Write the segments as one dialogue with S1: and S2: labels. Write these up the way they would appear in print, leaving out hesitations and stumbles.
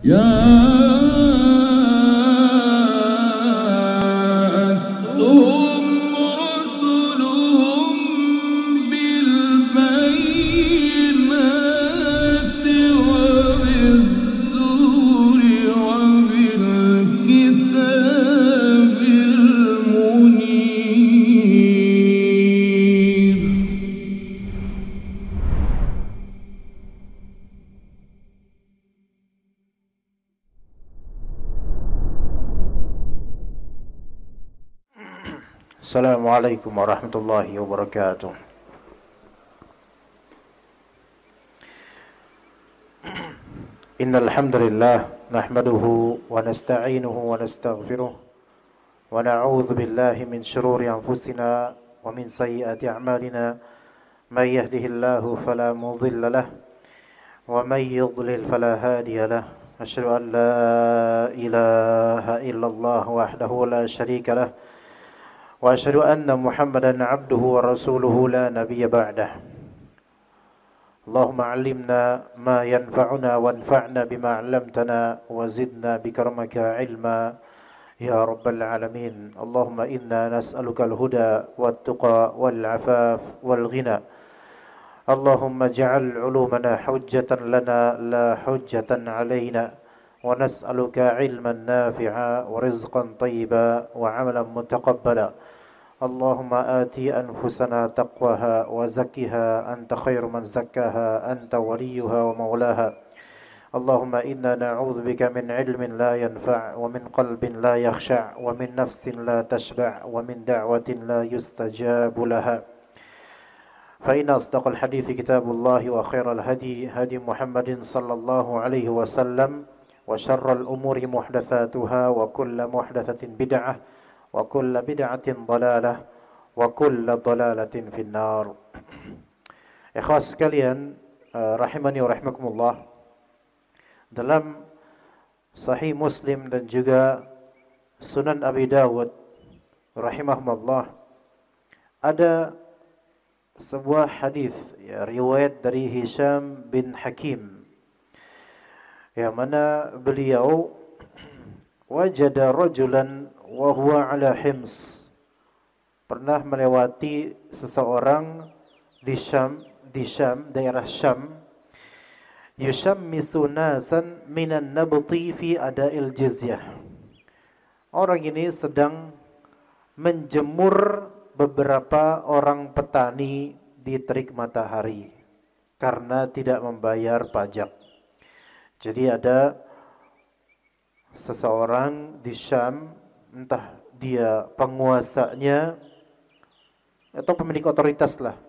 S1: جاءتهم رسلهم بالبينات وبالزور وبالكتاب المنير.
S2: Assalamualaikum warahmatullahi wabarakatuh. Innal hamdalillah nahmaduhu wa nasta'inuhu wa nastaghfiruh wa na'udzu billahi min shururi anfusina wa min sayyiati a'malina may yahdihillahu fala mudilla lahu wa may yudlil fala hadiya lahu. Asyhadu an la ilaha illallah wahdahu la syarika lahu wa asyhadu anna Muhammadan 'abduhu wa rasuluhu la nabiyya ba'dah. Allahumma 'allimna ma yanfa'una wanfa'na bima 'allamtana wa zidna bikaramika 'ilma ya rabbal alamin. Allahumma inna nas'aluka al-huda wat-tuqa wal-'afaf wal-ghina. Allahumma ij'al 'ulumana hujjatan lana la hujjatan 'alaina wa nas'aluka 'ilman nafi'a wa rizqan thayyiba wa 'amalan mutaqabbala. Allahumma ati anfusana taqwaha wa zakkiha anta khairu man zakkaha anta waliyuha wa maulaha. Allahumma inna na'udzubika min ilmin la yanfa' wa min qalbin la yakhsha' wa min nafsin la tashba' wa min da'watin la yustajabu laha. Fa inna asdaqal hadithi kitabullahi wa khairal hadi hadi Muhammadin sallallahu alaihi wasallam wa syarral umuri muhdatsatuha wa kullu muhdatsatin bid'ah wa kullu bid'atin dhalalah wa kullu dhalalatin finnar. Ikhwas sekalian, rahimani wa rahimakumullah. Dalam Sahih Muslim dan juga Sunan Abi Dawud rahimahumullah ada sebuah hadis ya, riwayat dari Hisham bin Hakim yang mana beliau wajada rajulan wa huwa ala hims, pernah melewati seseorang di Syam, daerah Syam, yushammisu nasan minan nabti fi ada'il jizyah. Orang ini sedang menjemur beberapa orang petani di terik matahari karena tidak membayar pajak. Jadi ada seseorang di Syam, entah dia penguasanya atau pemilik otoritas lah,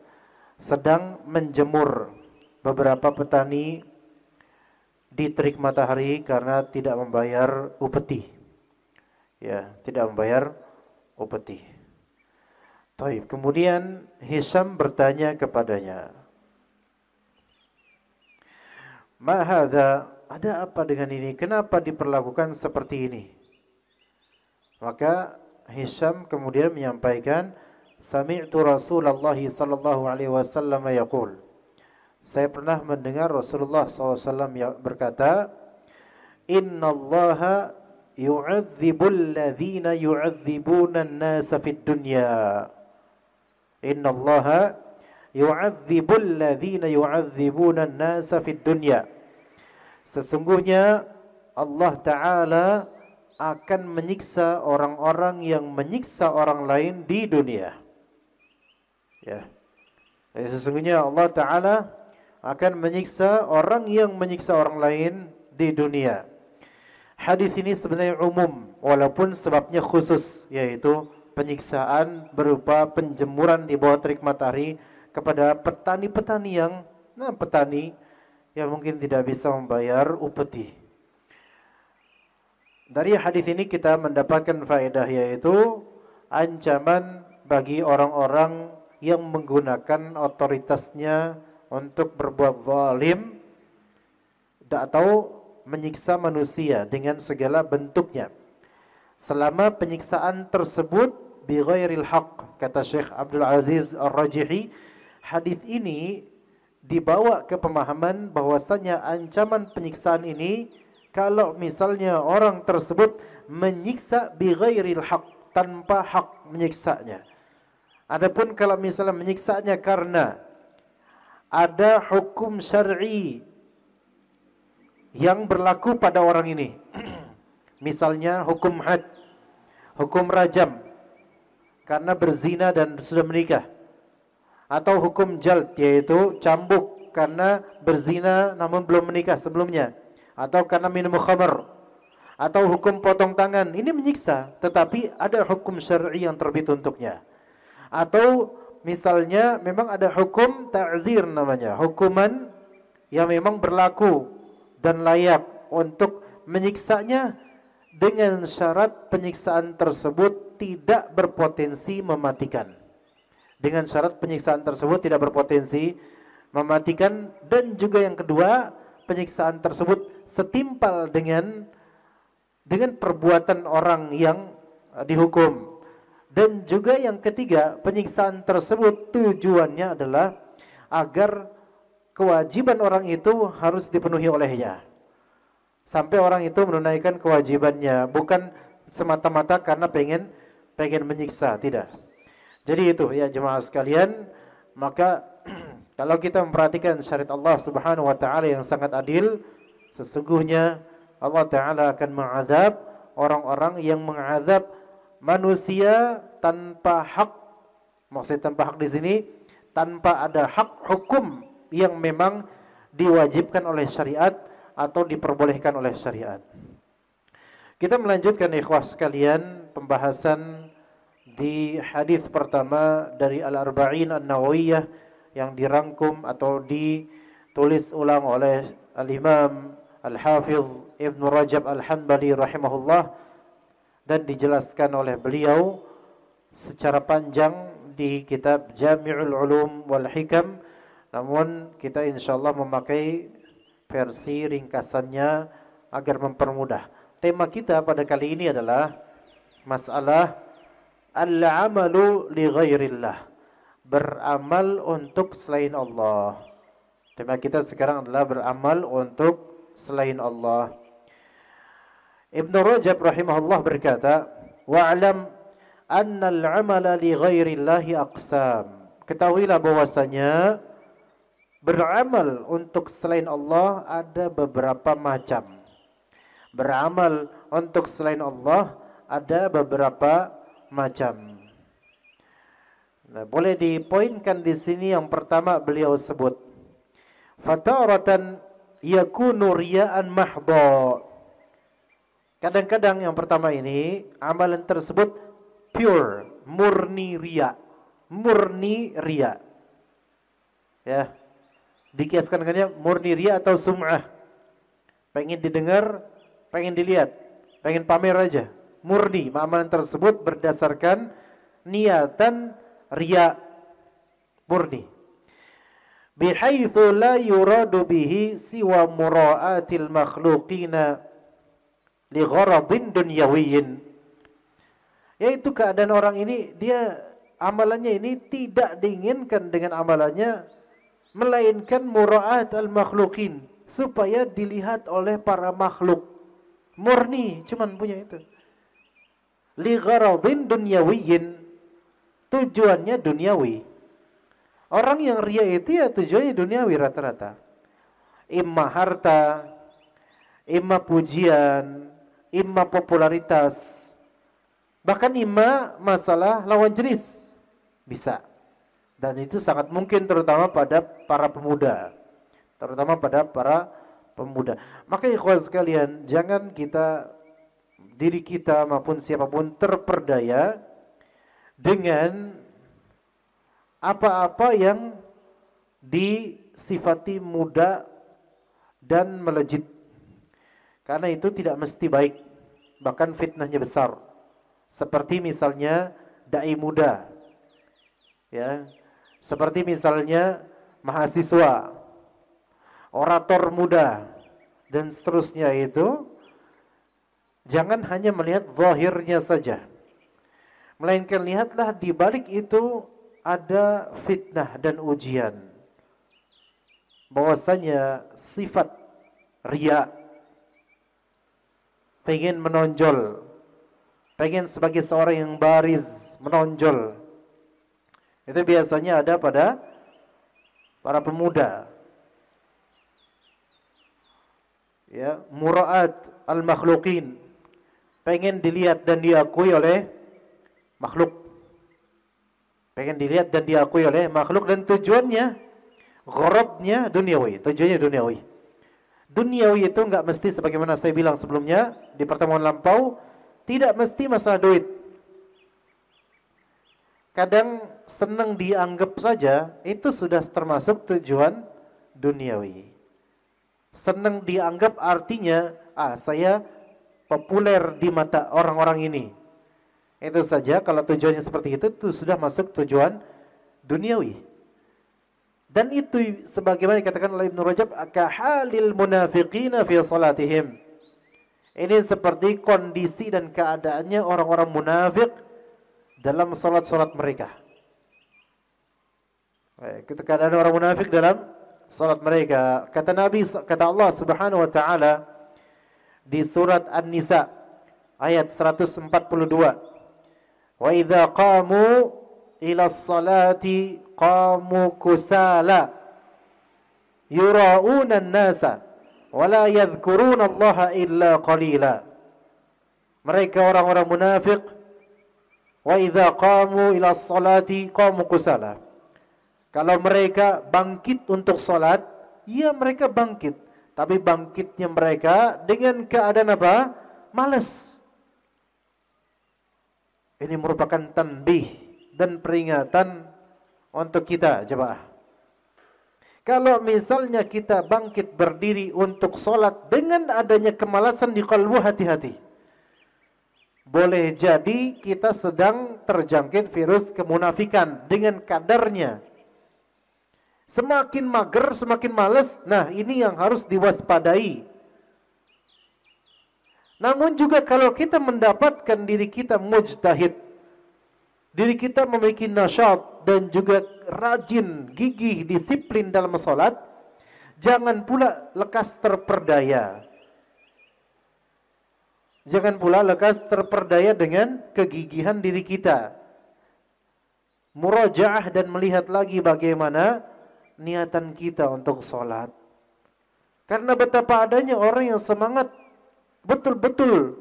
S2: sedang menjemur beberapa petani di terik matahari karena tidak membayar upeti. Ya, tidak membayar upeti. Taib. Kemudian Hisham bertanya kepadanya, "Ma hadza?" Ada apa dengan ini? Kenapa diperlakukan seperti ini? Maka Hisham kemudian menyampaikan, "Sami'tu Rasulullah sallallahu alaihi wasallam yaqul." Saya pernah mendengar Rasulullah SAW berkata, "Innallaha yu'adzibul ladzina yu'adzibuna an-nasa fid dunya." Innallaha yu'adzibul ladzina yu'adzibuna an-nasa fid dunya. Sesungguhnya Allah Ta'ala akan menyiksa orang-orang yang menyiksa orang lain di dunia. Ya. Jadi sesungguhnya Allah Ta'ala akan menyiksa orang yang menyiksa orang lain di dunia. Hadis ini sebenarnya umum, walaupun sebabnya khusus, yaitu penyiksaan berupa penjemuran di bawah terik matahari kepada petani-petani yang mungkin tidak bisa membayar upeti. Dari hadis ini kita mendapatkan faedah, yaitu ancaman bagi orang-orang yang menggunakan otoritasnya untuk berbuat zalim atau menyiksa manusia dengan segala bentuknya. Selama penyiksaan tersebut bighairil haqq, kata Syekh Abdul Aziz Ar-Rajihi, hadis ini dibawa ke pemahaman bahwasanya ancaman penyiksaan ini kalau misalnya orang tersebut menyiksa bighairil haq, tanpa hak menyiksanya. Adapun kalau misalnya menyiksanya karena ada hukum syar'i yang berlaku pada orang ini. Misalnya hukum had, hukum rajam karena berzina dan sudah menikah, atau hukum jald yaitu cambuk karena berzina namun belum menikah sebelumnya, atau karena minum khamar, atau hukum potong tangan. Ini menyiksa, tetapi ada hukum syar'i yang terbit untuknya. Atau misalnya memang ada hukum ta'zir namanya, hukuman yang memang berlaku dan layak untuk menyiksanya dengan syarat penyiksaan tersebut tidak berpotensi mematikan. Dengan syarat penyiksaan tersebut tidak berpotensi mematikan, dan juga yang kedua, penyiksaan tersebut setimpal dengan perbuatan orang yang dihukum. Dan juga yang ketiga, penyiksaan tersebut tujuannya adalah agar kewajiban orang itu harus dipenuhi olehnya, sampai orang itu menunaikan kewajibannya, bukan semata-mata karena pengen menyiksa, tidak. Jadi itu ya jemaah sekalian, maka kalau kita memperhatikan syariat Allah Subhanahu wa taala yang sangat adil, sesungguhnya Allah taala akan mengazab orang-orang yang mengazab manusia tanpa hak. Maksud tanpa hak di sini, tanpa ada hak hukum yang memang diwajibkan oleh syariat atau diperbolehkan oleh syariat. Kita melanjutkan ikhwah sekalian pembahasan di hadis pertama dari Al-Arba'in An-Nawawiyah yang dirangkum atau ditulis ulang oleh Al-Imam Al-Hafidh Ibn Rajab Al-Hanbali rahimahullah dan dijelaskan oleh beliau secara panjang di kitab Jami'ul Ulum wal Hikam. Namun kita insyaallah memakai versi ringkasannya agar mempermudah. Tema kita pada kali ini adalah masalah al-amalu li ghairillah, beramal untuk selain Allah. Tema kita sekarang adalah beramal untuk selain Allah. Ibn Rajab rahimahullah berkata, wa'lam anna al-amala li ghairillahi aqsam. Ketahuilah bahwasanya beramal untuk selain Allah ada beberapa macam. Beramal untuk selain Allah ada beberapa macam. Nah, boleh dipoinkan di sini yang pertama beliau sebut, fataratan yakunu riya'an mahdha. Kadang-kadang yang pertama ini amalan tersebut pure, murni riya. Murni riya. Ya. Dikiaskan dengannya murni riya atau sum'ah. Pengen didengar, pengen dilihat, pengen pamer aja. Murni, amalan tersebut berdasarkan niatan riya, murni. Bihaitsu la yuradu bihi siwa mura'atil makhluqina li gharadin dunyawiyyin. Yaitu keadaan orang ini, dia amalannya ini tidak diinginkan dengan amalannya melainkan mura'at al-makhluqin, supaya dilihat oleh para makhluk. Murni, cuman punya itu. Li gharadin dunyawiyyin, tujuannya duniawi. Orang yang riya itu ya tujuannya duniawi rata-rata. Imma harta, imma pujian, imma popularitas, bahkan imma masalah lawan jenis. Bisa. Dan itu sangat mungkin terutama pada para pemuda. Terutama pada para pemuda. Maka ikhwan sekalian, jangan diri kita maupun siapapun terperdaya dengan apa-apa yang disifati muda dan melejit. Karena itu tidak mesti baik, bahkan fitnahnya besar. Seperti misalnya dai muda, ya, seperti misalnya mahasiswa, orator muda, dan seterusnya itu. Jangan hanya melihat zahirnya saja, melainkan lihatlah di balik itu ada fitnah dan ujian. Bahwasanya sifat riya pengen menonjol, pengen sebagai seorang yang bariz, menonjol. Itu biasanya ada pada para pemuda. Ya, mura'at al-makhluqin, pengen dilihat dan diakui oleh makhluk. Pengen dilihat dan diakui oleh makhluk, dan tujuannya, gharadnya duniawi, tujuannya duniawi. Duniawi itu enggak mesti sebagaimana saya bilang sebelumnya di pertemuan lampau, tidak mesti masalah duit. Kadang senang dianggap saja itu sudah termasuk tujuan duniawi. Senang dianggap artinya, saya populer di mata orang-orang ini. Itu saja, kalau tujuannya seperti itu sudah masuk tujuan duniawi. Dan itu sebagaimana dikatakan oleh Ibnu Rajab, kahalil munafiqina fi salatihim. Ini seperti kondisi dan keadaannya orang-orang munafik dalam salat-salat mereka. Keadaan orang munafik dalam salat mereka. Kata Nabi, kata Allah Subhanahu wa taala di surat An-Nisa ayat 142. Wa idza qamu ila salati qamu kusala yura'una an-nasa wa la yadhkuruna Allah illa qalila. Mereka orang-orang munafik, wa idza qamu ila salati qamu kusala. Kalau mereka bangkit untuk salat, ya mereka bangkit, tapi bangkitnya mereka dengan keadaan apa? Malas. Ini merupakan tanbih dan peringatan untuk kita, jemaah. Kalau misalnya kita bangkit berdiri untuk sholat dengan adanya kemalasan di kalbu, hati-hati. Boleh jadi kita sedang terjangkit virus kemunafikan dengan kadarnya. Semakin mager, semakin malas, nah ini yang harus diwaspadai. Namun juga kalau kita mendapatkan diri kita mujtahid, diri kita memiliki nasyat dan juga rajin, gigih, disiplin dalam sholat, jangan pula lekas terperdaya. Jangan pula lekas terperdaya dengan kegigihan diri kita. Murajaah dan melihat lagi bagaimana niatan kita untuk sholat. Karena betapa adanya orang yang semangat, betul-betul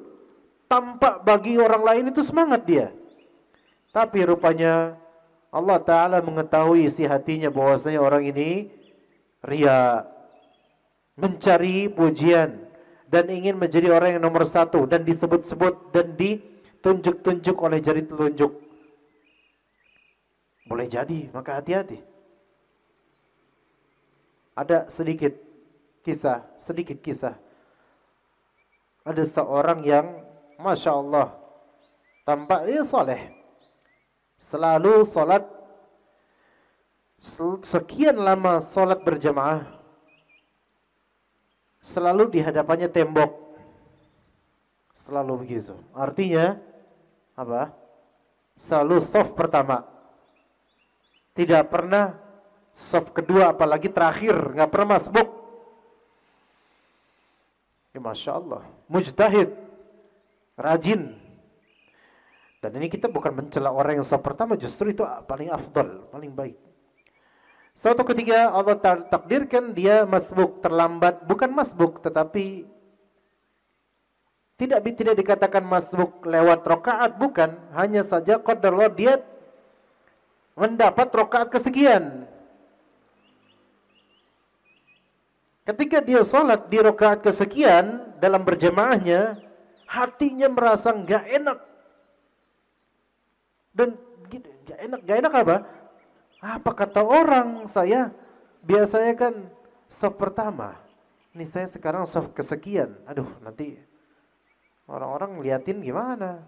S2: tampak bagi orang lain itu semangat dia. Tapi rupanya Allah Ta'ala mengetahui isi hatinya bahwasanya orang ini riya, mencari pujian, dan ingin menjadi orang yang nomor satu, dan disebut-sebut dan ditunjuk-tunjuk oleh jari telunjuk. Boleh jadi, maka hati-hati. Ada sedikit kisah. Ada seorang yang Masya Allah tampak dia soleh, selalu solat, sekian lama solat berjamaah, selalu di hadapannya tembok, selalu begitu. Artinya apa? Selalu soft pertama, tidak pernah soft kedua, apalagi terakhir, nggak pernah masbuk. Ya, Masya Allah, mujtahid, rajin. Dan ini kita bukan mencela orang yang soft pertama, justru itu paling afdal, paling baik. Suatu ketika Allah takdirkan dia masbuk, terlambat, bukan masbuk, tetapi tidak dikatakan masbuk lewat rakaat, bukan, hanya saja qadarullah dia mendapat rakaat kesekian. Ketika dia sholat di rakaat kesekian dalam berjamaahnya, hatinya merasa nggak enak. Dan nggak enak apa? Apa kata orang, saya biasanya kan soft pertama, ini saya sekarang soft kesekian. Aduh, nanti orang-orang liatin gimana?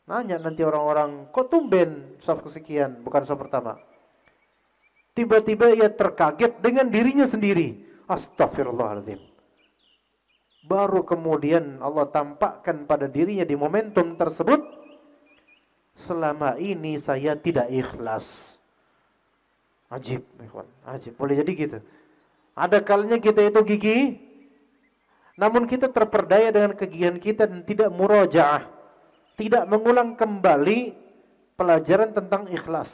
S2: Nanya nanti orang-orang, kok tumben soft kesekian, bukan soft pertama. Tiba-tiba ia terkaget dengan dirinya sendiri. Astagfirullahaladzim. Baru kemudian Allah tampakkan pada dirinya di momentum tersebut, selama ini saya tidak ikhlas. Ajib, ajib. Boleh jadi gitu. Ada kalanya kita itu gigih, namun kita terperdaya dengan kegigihan kita dan tidak murajaah, tidak mengulang kembali pelajaran tentang ikhlas.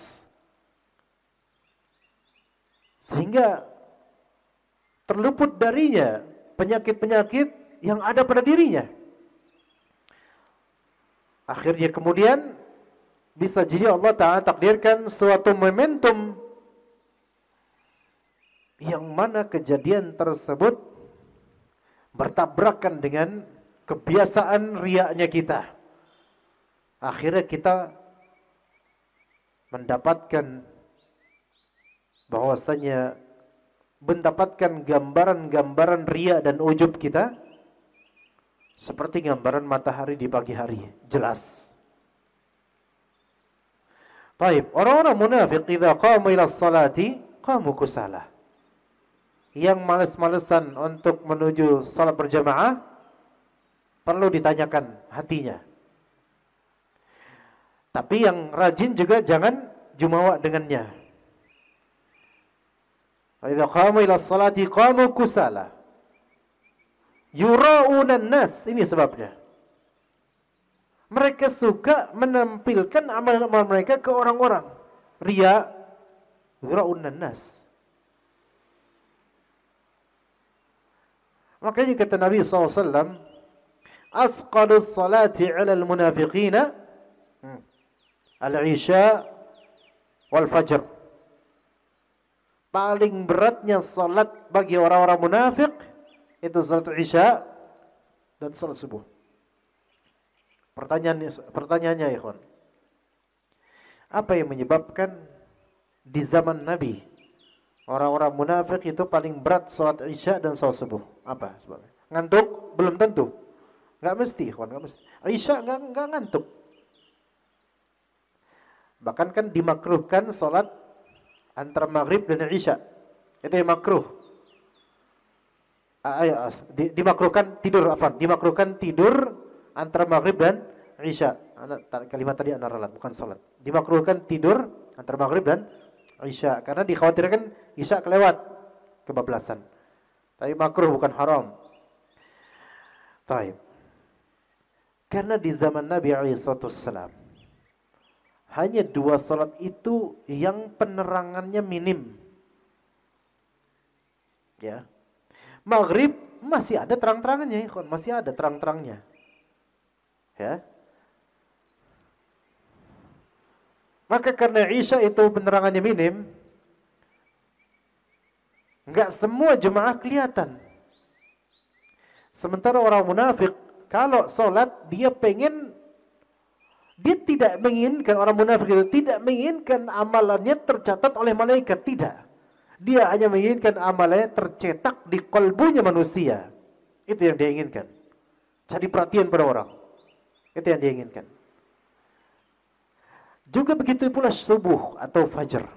S2: Sehingga terluput darinya penyakit-penyakit yang ada pada dirinya. Akhirnya kemudian bisa jadi Allah Ta'ala takdirkan suatu momentum yang mana kejadian tersebut bertabrakan dengan kebiasaan riaknya kita. Akhirnya kita mendapatkan bahwasanya mendapatkan gambaran-gambaran riya dan ujub kita seperti gambaran matahari di pagi hari, jelas. Baik, orang-orang munafik idza qamu ila sholati qamu kusala. Yang malas-malesan untuk menuju salat berjamaah perlu ditanyakan hatinya. Tapi yang rajin juga jangan jumawa dengannya. Idza qamu ila sholati qamu kusala. Yura'unan nas, ini sebabnya. Mereka suka menampilkan amal-amal mereka ke orang-orang. Riya, yura'unan nas. Makanya kata Nabi SAW, Afqalus salati ala al-munafiqina al-isya wal-fajr. Paling beratnya salat bagi orang-orang munafik itu salat isya dan salat subuh. Pertanyaannya ya ikhwan, apa yang menyebabkan di zaman Nabi orang-orang munafik itu paling berat salat isya dan salat subuh? Apa sebabnya? Ngantuk? Belum tentu. Enggak mesti ikhwan, enggak mesti. Isya enggak ngantuk. Bahkan kan dimakruhkan salat antara maghrib dan isya. Itu yang makruh. Dimakruhkan tidur antara maghrib dan isya. Kalimat tadi ana ralat, bukan salat. Dimakruhkan tidur antara maghrib dan isya karena dikhawatirkan isya kelewat, kebablasan. Tapi makruh bukan haram. Taib. Karena di zaman Nabi SAW hanya 2 salat itu yang penerangannya minim. Ya. Maghrib masih ada terang-terangannya, masih ada terang-terangnya. Ya. Maka karena isya itu penerangannya minim, enggak semua jemaah kelihatan. Sementara orang munafik kalau sholat dia tidak menginginkan, orang munafik itu tidak menginginkan amalannya tercatat oleh malaikat, tidak. Dia hanya menginginkan amalnya tercetak di kalbunya manusia. Itu yang dia inginkan. Jadi perhatian pada orang. Itu yang dia inginkan. Juga begitu pula subuh atau fajar.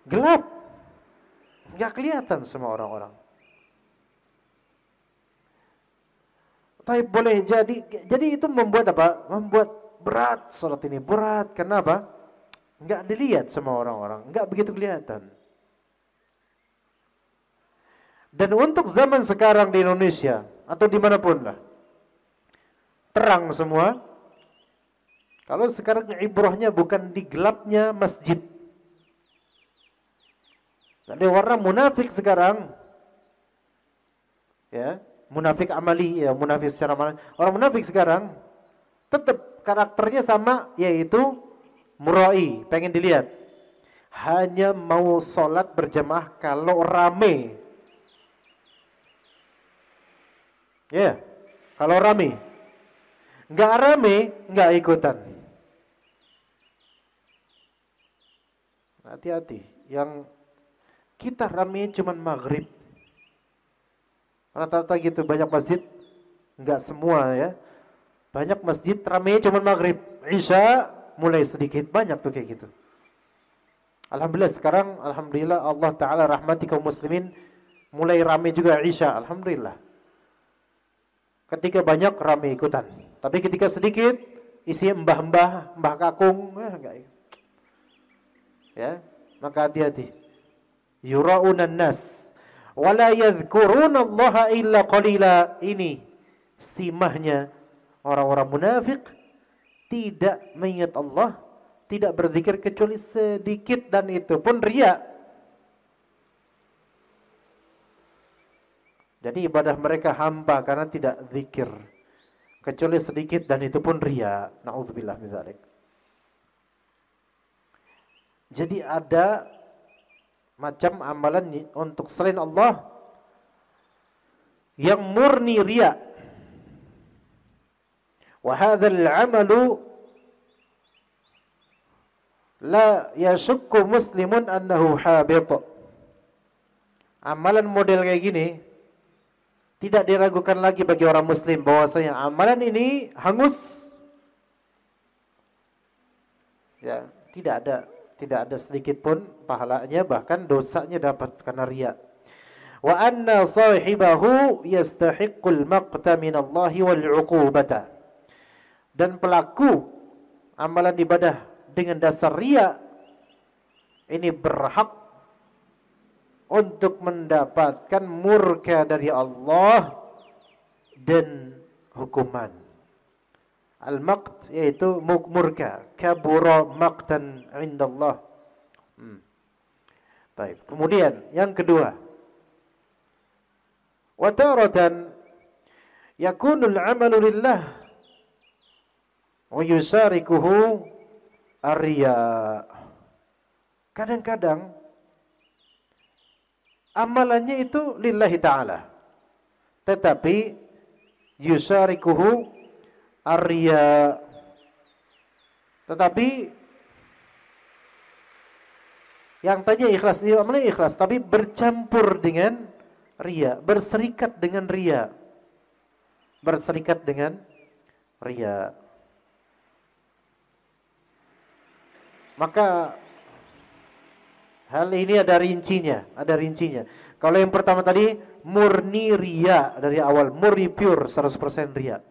S2: Gelap. Enggak kelihatan semua orang-orang. Tapi boleh jadi itu membuat apa? Membuat berat salat ini. Berat. Kenapa? Enggak dilihat sama orang-orang, enggak begitu kelihatan. Dan untuk zaman sekarang di Indonesia atau dimanapun lah, terang semua. Kalau sekarang ibrahnya bukan di gelapnya masjid. Jadi orang munafik sekarang, ya munafik amali, ya munafik secara amali. Orang munafik sekarang tetap karakternya sama, yaitu murai, pengen dilihat. Hanya mau sholat berjamaah kalau rame. Ya, kalau rame. Enggak rame, enggak ikutan. Hati-hati. Yang kita rame cuman maghrib. Rata-rata gitu, banyak masjid. Enggak semua ya. Banyak masjid rame cuman maghrib. Isya mulai sedikit, banyak tuh kayak gitu. Alhamdulillah sekarang, alhamdulillah Allah Ta'ala rahmati kaum muslimin, mulai rame juga isya, alhamdulillah. Ketika banyak rame ikutan, tapi ketika sedikit isinya mbah kakung, enggak. Ya, maka hati-hati. Yura'unan nas Wala yadhkurunallaha illa qalila. Ini simahnya orang-orang munafik, tidak mengingat Allah, tidak berzikir kecuali sedikit, dan itu pun riya. Jadi ibadah mereka hampa karena tidak zikir kecuali sedikit, dan itu pun riya. Nauzubillah min dzalik. Jadi ada macam amalan untuk selain Allah yang murni riya. Wa hadzal 'amalu la yashukku muslimun annahu habit. Amalan model kayak gini tidak diragukan lagi bagi orang muslim bahwasanya amalan ini hangus. Ya, tidak ada sedikit pun pahalanya, bahkan dosanya dapat karena riya. Wa anna sahibahu yastahiqqul maqta minallahi wal 'uqubata. Dan pelaku amalan ibadah dengan dasar riya ini berhak untuk mendapatkan murka dari Allah dan hukuman. Al-maqt yaitu murka, kabura maqtan indallah. Baik. Kemudian yang kedua, wa taratan yakunu al-'amalu lillah wa yusarikuhu ar-riya. Kadang-kadang amalannya itu lillahi ta'ala, tetapi yusarikuhu ar-riya, tetapi yang tanya ikhlas, amalnya ikhlas, tapi bercampur dengan riya, berserikat dengan riya, berserikat dengan riya. Maka hal ini ada rincinya, Kalau yang pertama tadi murni riya dari awal, murni pure 100% riya.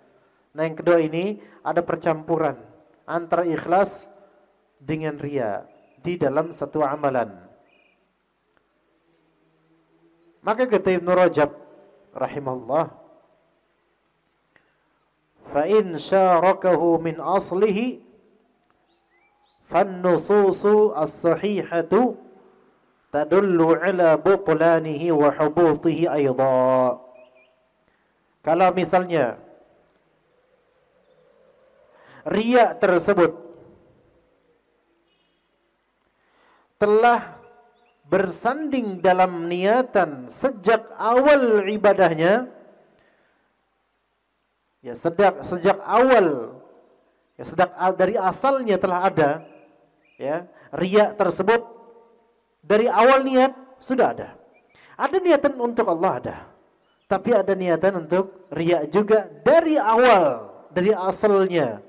S2: Nah, yang kedua ini ada percampuran antara ikhlas dengan riya di dalam satu amalan. Maka kata Ibnu Rajab rahimahullah, fa in syarakahu min aslihi fan-nususu as-sahihatu tadullu ala butlanihi wa hubutihi aidha. Kalau misalnya riya tersebut telah bersanding dalam niatan sejak awal ibadahnya, ya sejak awal, ya dari asalnya telah ada, ya riya tersebut dari awal niat sudah ada. Ada niatan untuk Allah ada, tapi ada niatan untuk riya juga dari awal, dari asalnya.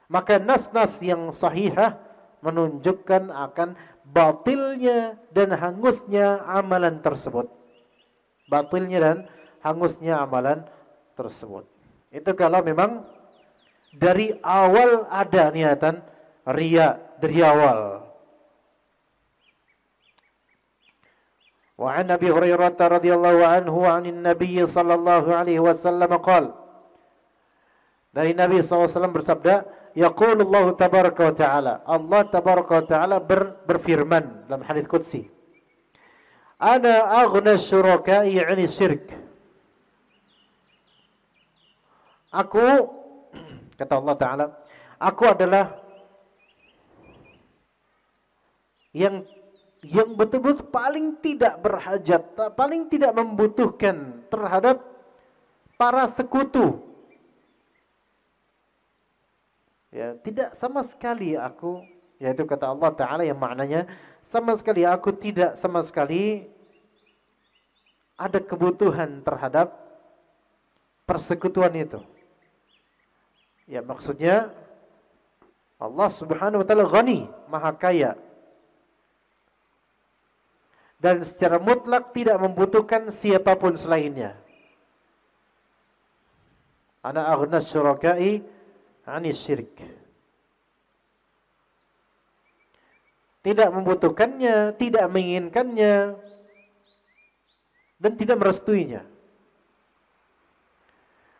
S2: Maka nas-nas yang sahihah menunjukkan akan batilnya dan hangusnya amalan tersebut. Batilnya dan hangusnya amalan tersebut. Itu kalau memang dari awal ada niatan riya dari awal. Wa an Abi Hurairah radhiyallahu anhu 'anil Nabi sallallahu alaihi wasallam qala, dari Nabi SAW bersabda, yaqulullahu tabaraka wa ta'ala, Allah tabaraka wa ta'ala berfirman dalam hadits qudsi, ana aghna syuraka'i 'ani syirk. Aku, kata Allah Ta'ala, aku adalah yang betul-betul paling tidak berhajat, paling tidak membutuhkan terhadap para sekutu. Ya, tidak sama sekali aku, yaitu kata Allah Ta'ala yang maknanya sama sekali aku tidak sama sekali ada kebutuhan terhadap persekutuan itu. Ya, maksudnya Allah Subhanahu wa taala ghani, maha kaya. Dan secara mutlak tidak membutuhkan siapapun selainnya. Ana aghnas syuraka'i 'ani syirik. Tidak membutuhkannya, tidak menginginkannya, dan tidak merestuinya.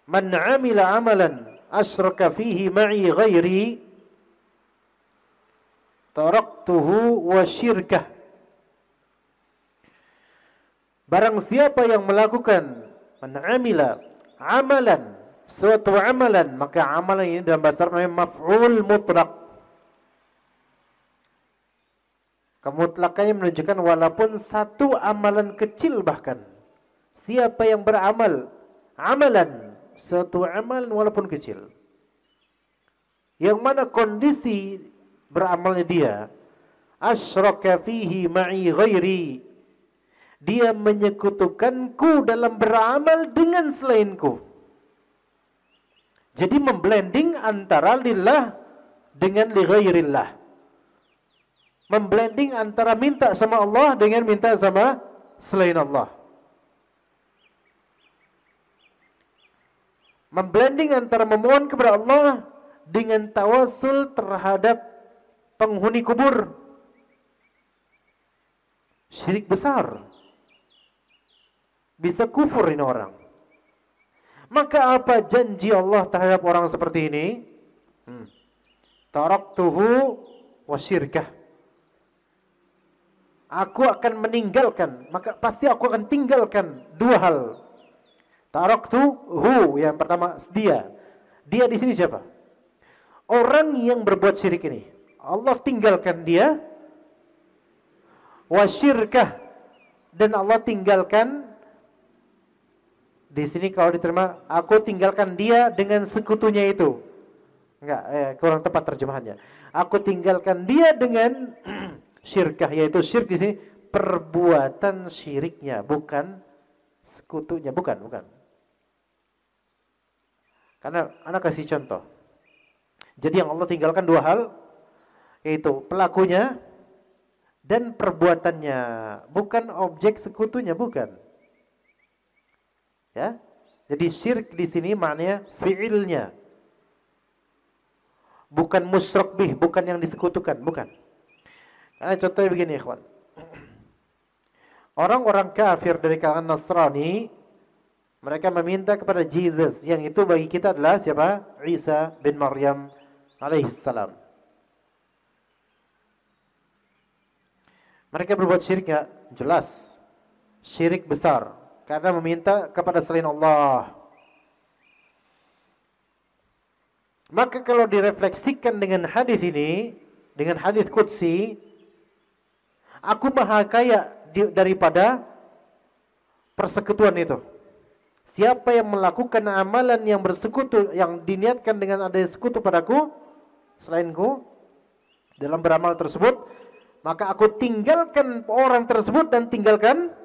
S2: Man 'amila 'amalan asyraka fihi ma'i ghairi taraktuhu wa syirkah. Barang siapa yang melakukan man 'amila amalan, suatu amalan, maka amalan ini dalam bahasa Arab namanya maf'ul mutlaq. Kemutlakannya menunjukkan walaupun satu amalan kecil bahkan. Siapa yang beramal amalan, suatu amalan walaupun kecil, yang mana kondisi beramalnya dia asyraka fihi ma'i ghairi, dia menyekutukanku dalam beramal dengan selainku. Jadi memblending antara lillah dengan li ghairillah. Memblending antara minta sama Allah dengan minta sama selain Allah. Memblending antara memohon kepada Allah dengan tawasul terhadap penghuni kubur. Syirik besar. Bisa kufur ini orang. Maka apa janji Allah terhadap orang seperti ini? Taraktuhu wa syirkah. Aku akan meninggalkan, maka pasti aku akan tinggalkan dua hal. Taraktuhu, yang pertama dia. Dia di sini siapa? Orang yang berbuat syirik ini. Allah tinggalkan dia. Wa syirkah, dan Allah tinggalkan. Di sini kalau diterima, aku tinggalkan dia dengan sekutunya itu. Enggak, kurang tepat terjemahannya. Aku tinggalkan dia dengan syirkah, yaitu syirik di sini perbuatan syiriknya, bukan sekutunya, bukan. Karena anak kasih contoh. Jadi yang Allah tinggalkan dua hal, yaitu pelakunya dan perbuatannya, bukan objek sekutunya, bukan. Ya, jadi syirik di sini maknanya fiilnya, bukan musyrik bih, bukan yang disekutukan, bukan. Karena contohnya begini, ikhwan. Orang-orang kafir dari kalangan Nasrani, mereka meminta kepada Jesus, yang itu bagi kita adalah siapa? Isa bin Maryam alaihissalam. Mereka berbuat syirik enggak? Jelas. Syirik besar. Karena meminta kepada selain Allah. Maka kalau direfleksikan dengan hadis ini, dengan hadis qudsi, aku maha kaya daripada persekutuan itu. Siapa yang melakukan amalan yang bersekutu, yang diniatkan dengan adanya sekutu padaku, selainku, dalam beramal tersebut, maka aku tinggalkan orang tersebut dan tinggalkan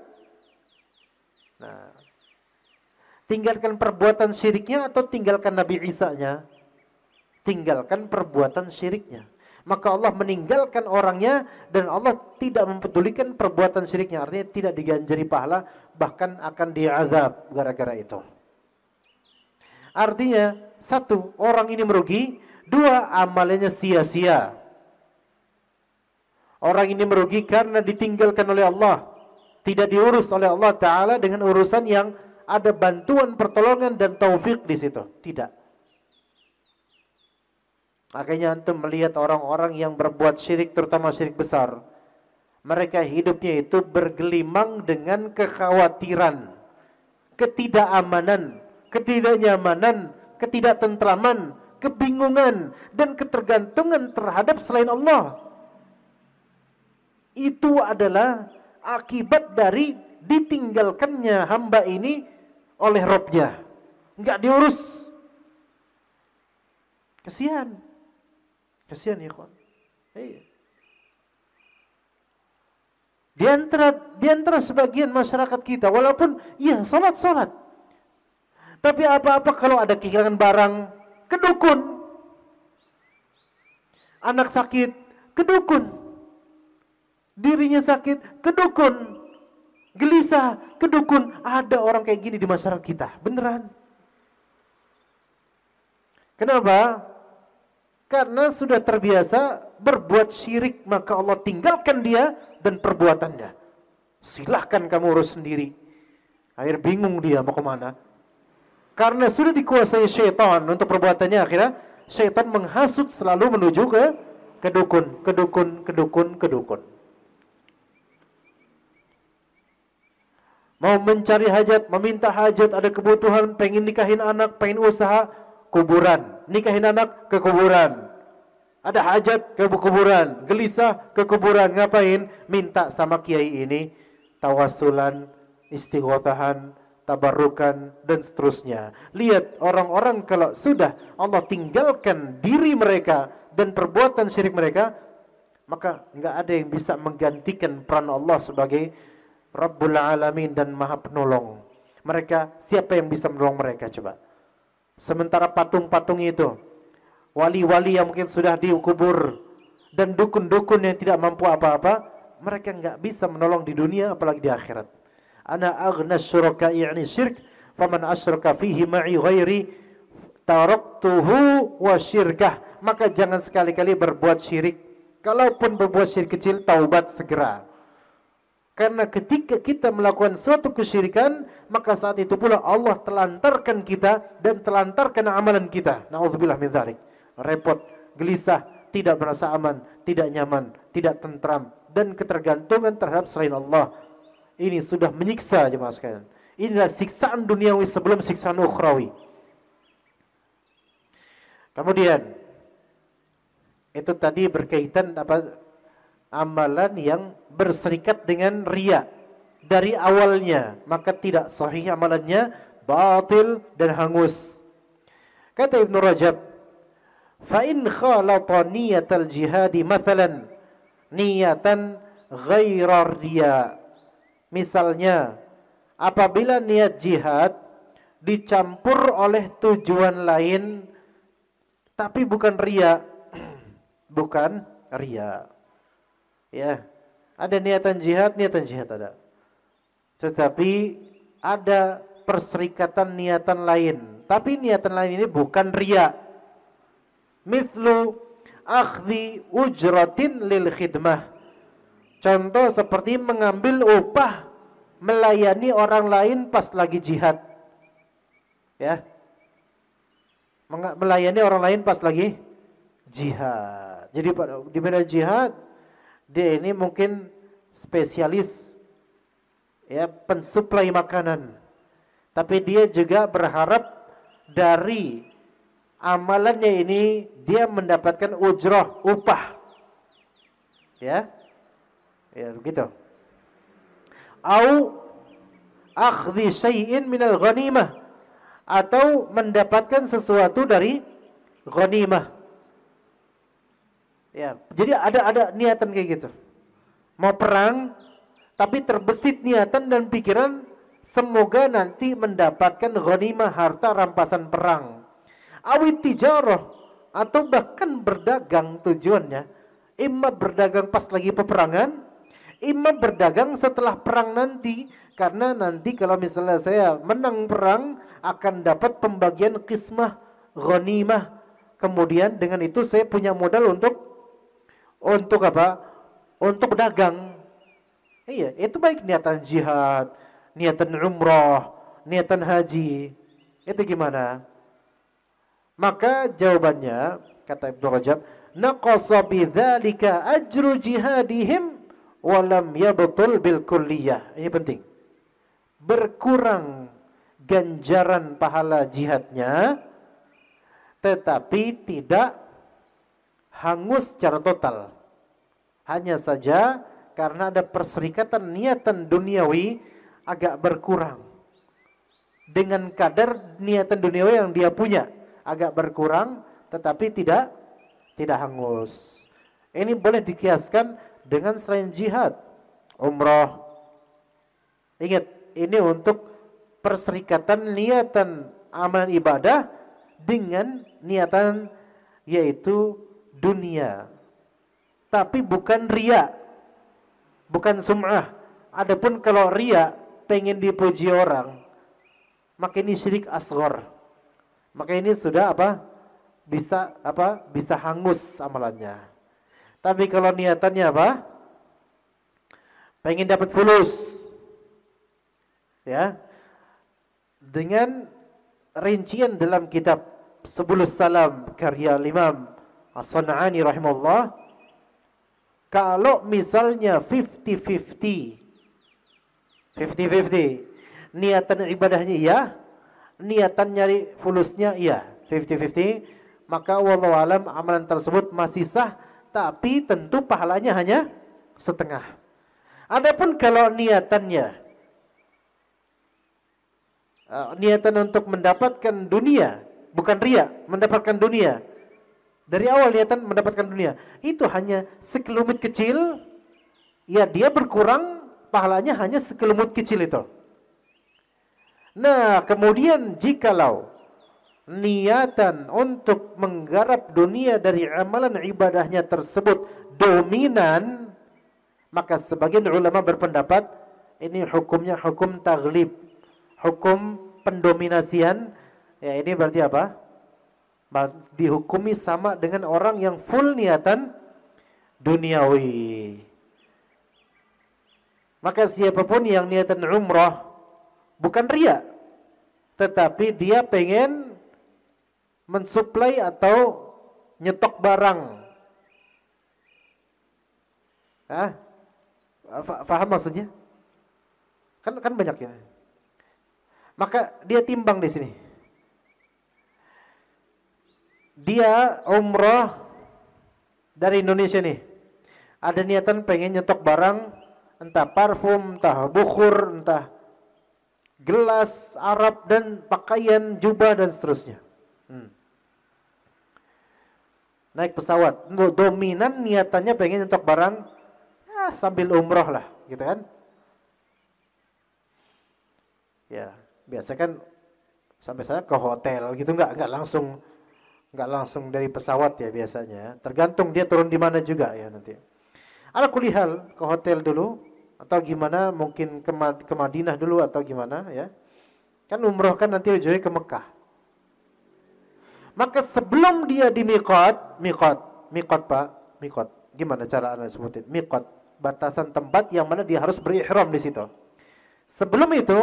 S2: perbuatan syiriknya atau tinggalkan Nabi Isa-nya? Tinggalkan perbuatan syiriknya. Maka Allah meninggalkan orangnya dan Allah tidak mempedulikan perbuatan syiriknya. Artinya tidak diganjari pahala, bahkan akan diazab gara-gara itu. Artinya, satu, orang ini merugi. Dua, amalannya sia-sia. Orang ini merugi karena ditinggalkan oleh Allah. Tidak diurus oleh Allah Ta'ala dengan urusan yang ada bantuan, pertolongan, dan taufik di situ. Tidak. Makanya antum melihat orang-orang yang berbuat syirik, terutama syirik besar. Mereka hidupnya itu bergelimang dengan kekhawatiran, ketidakamanan, ketidaknyamanan, ketidaktentraman, kebingungan, dan ketergantungan terhadap selain Allah. Itu adalah akibat dari ditinggalkannya hamba ini oleh Robnya. Enggak diurus. Kasihan. Kasihan ya kawan. Di antara sebagian masyarakat kita, walaupun ya salat, tapi apa-apa kalau ada kehilangan barang, ke dukun. Anak sakit, ke dukun. Dirinya sakit, ke dukun. Gelisah, ke dukun. Ada orang kayak gini di masyarakat kita, beneran. Kenapa? Karena sudah terbiasa berbuat syirik, maka Allah tinggalkan dia dan perbuatannya. Silahkan kamu urus sendiri. Akhirnya bingung dia mau kemana. Karena sudah dikuasai syaitan untuk perbuatannya, akhirnya syaitan menghasut selalu menuju ke dukun. Mau mencari hajat, meminta hajat, ada kebutuhan, pengen nikahin anak, pengen usaha, kuburan. Nikahin anak, ke kuburan. Ada hajat, ke kuburan. Gelisah, ke kuburan. Ngapain? Minta sama kiai ini, tawasulan, istighotahan, tabarukan, dan seterusnya. Lihat orang-orang kalau sudah Allah tinggalkan diri mereka dan perbuatan syirik mereka, maka nggak ada yang bisa menggantikan peran Allah sebagai Rabbul Alamin dan Maha Penolong. Mereka, siapa yang bisa menolong mereka coba? Sementara patung-patung itu, wali-wali yang mungkin sudah dikubur, dan dukun-dukun yang tidak mampu apa-apa, mereka nggak bisa menolong di dunia apalagi di akhirat. Ana aghna syuraka i'ni syirk, faman asyraka fihi ma'i ghairi taraktuhu wa syirkah. Maka jangan sekali-kali berbuat syirik. Kalaupun berbuat syirik kecil, taubat segera. Karena ketika kita melakukan suatu kesyirikan, maka saat itu pula Allah telantarkan kita dan telantarkan amalan kita. Na'udzubillah min dzalik. Repot, gelisah, tidak merasa aman, tidak nyaman, tidak tentram, dan ketergantungan terhadap selain Allah. Ini sudah menyiksa jemaah sekalian. Inilah siksaan duniawi sebelum siksaan ukhrawi. Kemudian itu tadi berkaitan amalan yang berserikat dengan riya dari awalnya, maka tidak sahih amalannya, batil dan hangus. Kata Ibnu Rajab, fa in khalata niyatal jihadi mathalan niyatan ghaira riya. Misalnya, apabila niat jihad dicampur oleh tujuan lain tapi bukan riya, bukan riya. Ya, ada niatan jihad ada. Tetapi ada perserikatan niatan lain. Tapi niatan lain ini bukan riya. Mithlu akhdhi ujratin lil khidmah. Contoh seperti mengambil upah melayani orang lain pas lagi jihad. Ya. Melayani orang lain pas lagi jihad. Jadi di medan jihad dia ini mungkin spesialis ya pensuplai makanan. Tapi dia juga berharap dari amalannya ini dia mendapatkan ujrah, upah. Ya. Ya begitu. Au akhdhi syai'in minal ghanimah, atau mendapatkan sesuatu dari ghanimah. Ya, jadi ada niatan kayak gitu. Mau perang tapi terbesit niatan dan pikiran semoga nanti mendapatkan ghanimah, harta rampasan perang. Awit tijarah, atau bahkan berdagang tujuannya. Imma berdagang pas lagi peperangan, imma berdagang setelah perang nanti. Karena nanti kalau misalnya saya menang perang akan dapat pembagian qismah ghanimah. Kemudian dengan itu saya punya modal untuk apa? Untuk dagang. Iya, itu baik niatan jihad, niatan umrah, niatan haji. Itu gimana? Maka jawabannya kata Ibnu Rajab, naqasa bidzalika ajru jihadihim wa lam yabtul bil kulliyah. Ini penting. Berkurang ganjaran pahala jihadnya, tetapi tidak hangus secara total. Hanya saja karena ada perserikatan niatan duniawi agak berkurang. Dengan kadar niatan duniawi yang dia punya agak berkurang, tetapi tidak hangus. Ini boleh dikiaskan dengan selain jihad, umrah. Ingat, ini untuk perserikatan niatan amalan ibadah dengan niatan yaitu dunia. Tapi bukan riya, bukan sum'ah. Adapun kalau riya pengen dipuji orang, maka ini syirik asghar. Maka ini sudah bisa hangus amalannya. Tapi kalau niatannya pengen dapat fulus, ya, dengan rincian dalam kitab Subulus Salam karya Imam As-San'ani rahimahullah, kalau misalnya 50-50 niatan ibadahnya iya, niatan nyari fulusnya iya, 50-50, maka wallahu alam amalan tersebut masih sah, tapi tentu pahalanya hanya setengah. Adapun kalau niatannya niatan untuk mendapatkan dunia, bukan riya, mendapatkan dunia. Dari awal niatan mendapatkan dunia, itu hanya sekelumit kecil, ya dia berkurang, pahalanya hanya sekelumit kecil itu. Nah, kemudian jikalau niatan untuk menggarap dunia dari amalan ibadahnya tersebut dominan, maka sebagian ulama berpendapat ini hukumnya hukum taghlib, hukum pendominasian. Ya, ini berarti apa? Dihukumi sama dengan orang yang full niatan duniawi. Maka siapapun yang niatan umrah bukan riya, tetapi dia pengen mensuplai atau nyetok barang. Faham maksudnya? Kan banyak ya. Maka dia timbang di sini. Dia umrah dari Indonesia nih, ada niatan pengen nyetok barang, entah parfum, entah bukhur, entah gelas Arab dan pakaian, jubah dan seterusnya. Naik pesawat, dominan niatannya pengen nyetok barang, ya sambil umrah lah, gitu kan? Ya, biasa kan sampai saya ke hotel gitu, nggak langsung dari pesawat ya biasanya. Tergantung dia turun di mana juga ya nanti. Ala kulli hal ke hotel dulu atau gimana, mungkin ke Madinah dulu atau gimana ya. Kan umroh kan nanti ujungnya ke Mekah. Maka sebelum dia di miqat Pak, miqat. Gimana cara Anda sebutin? Miqat, batasan tempat yang mana dia harus berihram di situ. Sebelum itu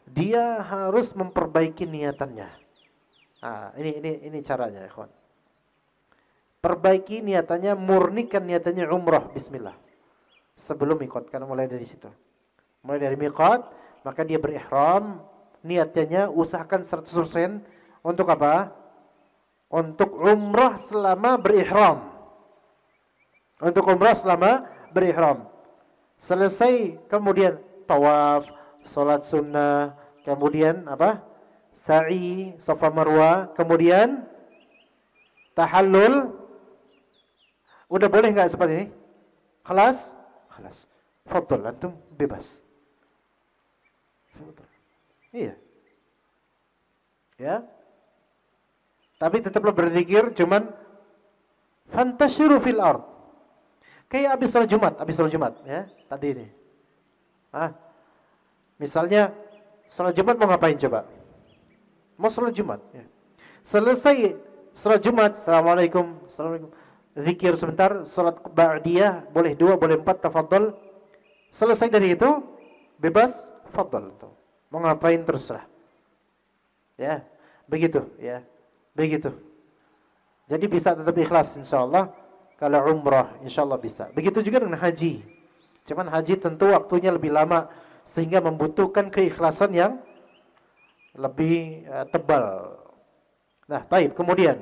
S2: dia harus memperbaiki niatannya. Nah, ini caranya, ikhwan. Perbaiki niatannya, murnikan niatannya umrah, bismillah. Sebelum miqat, karena mulai dari situ. Mulai dari miqat, maka dia berihram, niatnya usahakan 100% untuk apa? Untuk umrah selama berihram. Untuk umrah selama berihram. Selesai kemudian tawaf, salat sunnah, kemudian apa? Sa'i, Safa Marwah, kemudian tahallul. Udah boleh enggak seperti ini? Khalas? Khalas. Fadhal, antum bebas. Fadhal. Iya. Ya. Tapi tetaplah berzikir, cuman fantashiru fil ard. Kayak habis salat Jumat, ya, tadi ini. Misalnya salat Jumat mau ngapain coba? Mau salat Jumat ya. Selesai salat Jumat, Assalamualaikum, zikir sebentar, salat ba'diyah, boleh 2, boleh 4, tafadhol. Selesai dari itu, bebas, tafadhol. Mau ngapain terserah. Ya, begitu ya. Begitu. Jadi bisa tetap ikhlas insyaallah. Kalau umrah insyaallah bisa. Begitu juga dengan haji. Cuman haji tentu waktunya lebih lama sehingga membutuhkan keikhlasan yang lebih tebal. Nah, baik. Kemudian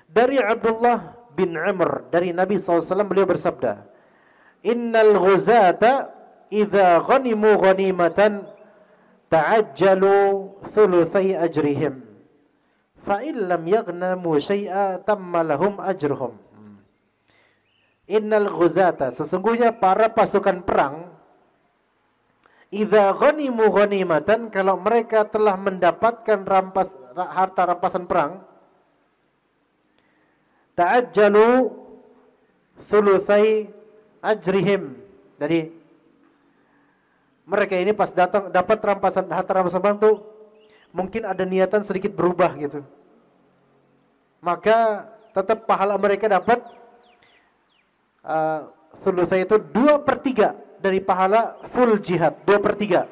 S2: dari Abdullah bin Amr dari Nabi SAW beliau bersabda, "Innal ghuzata idza ghanimu ghanimatan ta'ajjalu thulutsai ajrihim, fa in lam yaghnamu syai'a tamma lahum ajruhum." Innal ghuzata, sesungguhnya para pasukan perang, idza ghanimu ghanimatan, kalau mereka telah mendapatkan harta rampasan perang, ta'ajjalu thulutsai ajrihim. Jadi mereka ini pas datang dapat harta rampasan perang tuh mungkin ada niatan sedikit berubah gitu. Maka tetap pahala mereka dapat thulutsai itu 2/3 dari pahala full jihad, 2/3.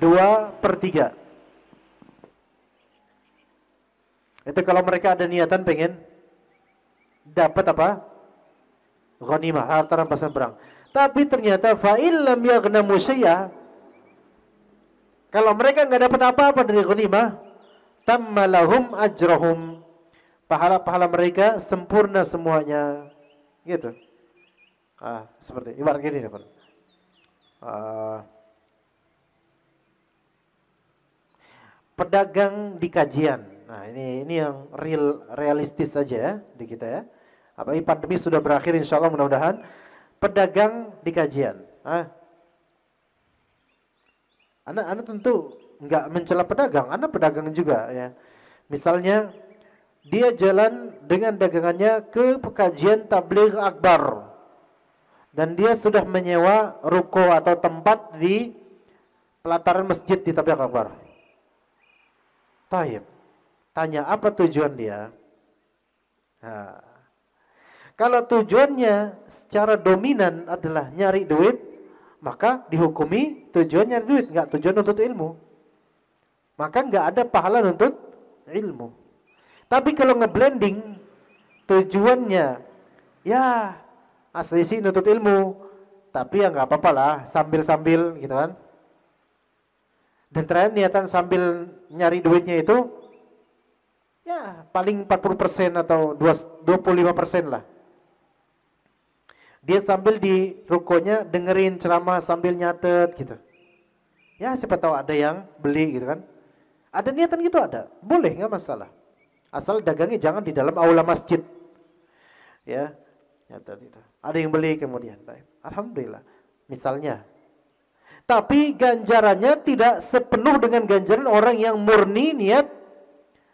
S2: 2/3. Itu kalau mereka ada niatan pengen dapat apa? Ghanimah, harta rampasan perang. Tapi ternyata fa illam yaghnamu syai'a, kalau mereka nggak dapat apa-apa dari ghanimah, tammalahum ajrahum, pahala-pahala mereka sempurna semuanya. Gitu. Seperti ibarat gini nih, Pak. Pedagang di kajian. Nah, ini yang realistis saja ya di kita ya. Apalagi pandemi sudah berakhir, insya Allah mudah-mudahan. Pedagang di kajian. Anda tentu nggak mencela pedagang, Anda pedagang juga ya. Misalnya dia jalan dengan dagangannya ke kajian tabligh akbar dan dia sudah menyewa ruko atau tempat di pelataran masjid di tabligh akbar. Taib. Tanya apa tujuan dia? Kalau tujuannya secara dominan adalah nyari duit, maka dihukumi tujuan nyari duit, nggak tujuan untuk ilmu. Maka nggak ada pahala untuk ilmu. Tapi kalau ngeblending tujuannya, ya asli sih nuntut ilmu, tapi ya nggak apa-apa lah, sambil-sambil gitu kan. Dan terakhir niatan sambil nyari duitnya itu, ya paling 40% atau 25% lah. Dia sambil di rukonya dengerin ceramah sambil nyatet gitu. Ya siapa tahu ada yang beli gitu kan. Ada niatan gitu ada, boleh nggak masalah. Asal dagangnya jangan di dalam aula masjid. Ya, nyatet itu. Ada yang beli kemudian. Baik. Alhamdulillah. Misalnya. Tapi ganjarannya tidak sepenuh dengan ganjaran orang yang murni niat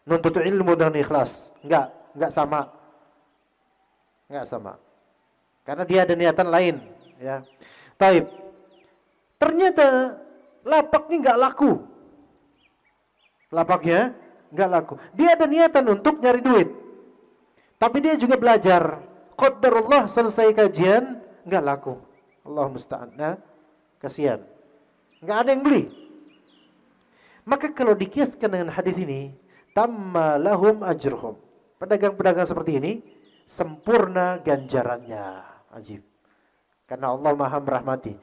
S2: nuntut ilmu dengan ikhlas. Enggak sama. Enggak sama. Karena dia ada niatan lain, ya. Taib. Ternyata lapaknya enggak laku. Lapaknya enggak laku. Dia ada niatan untuk nyari duit. Tapi dia juga belajar. Qadarullah selesai kajian enggak laku. Allah musta'an. Nah, kasihan. Enggak ada yang beli. Maka kalau dikiaskan dengan hadis ini, tamma lahum ajruhum. Pedagang-pedagang seperti ini sempurna ganjarannya. Ajib. Karena Allah Maha merahmati.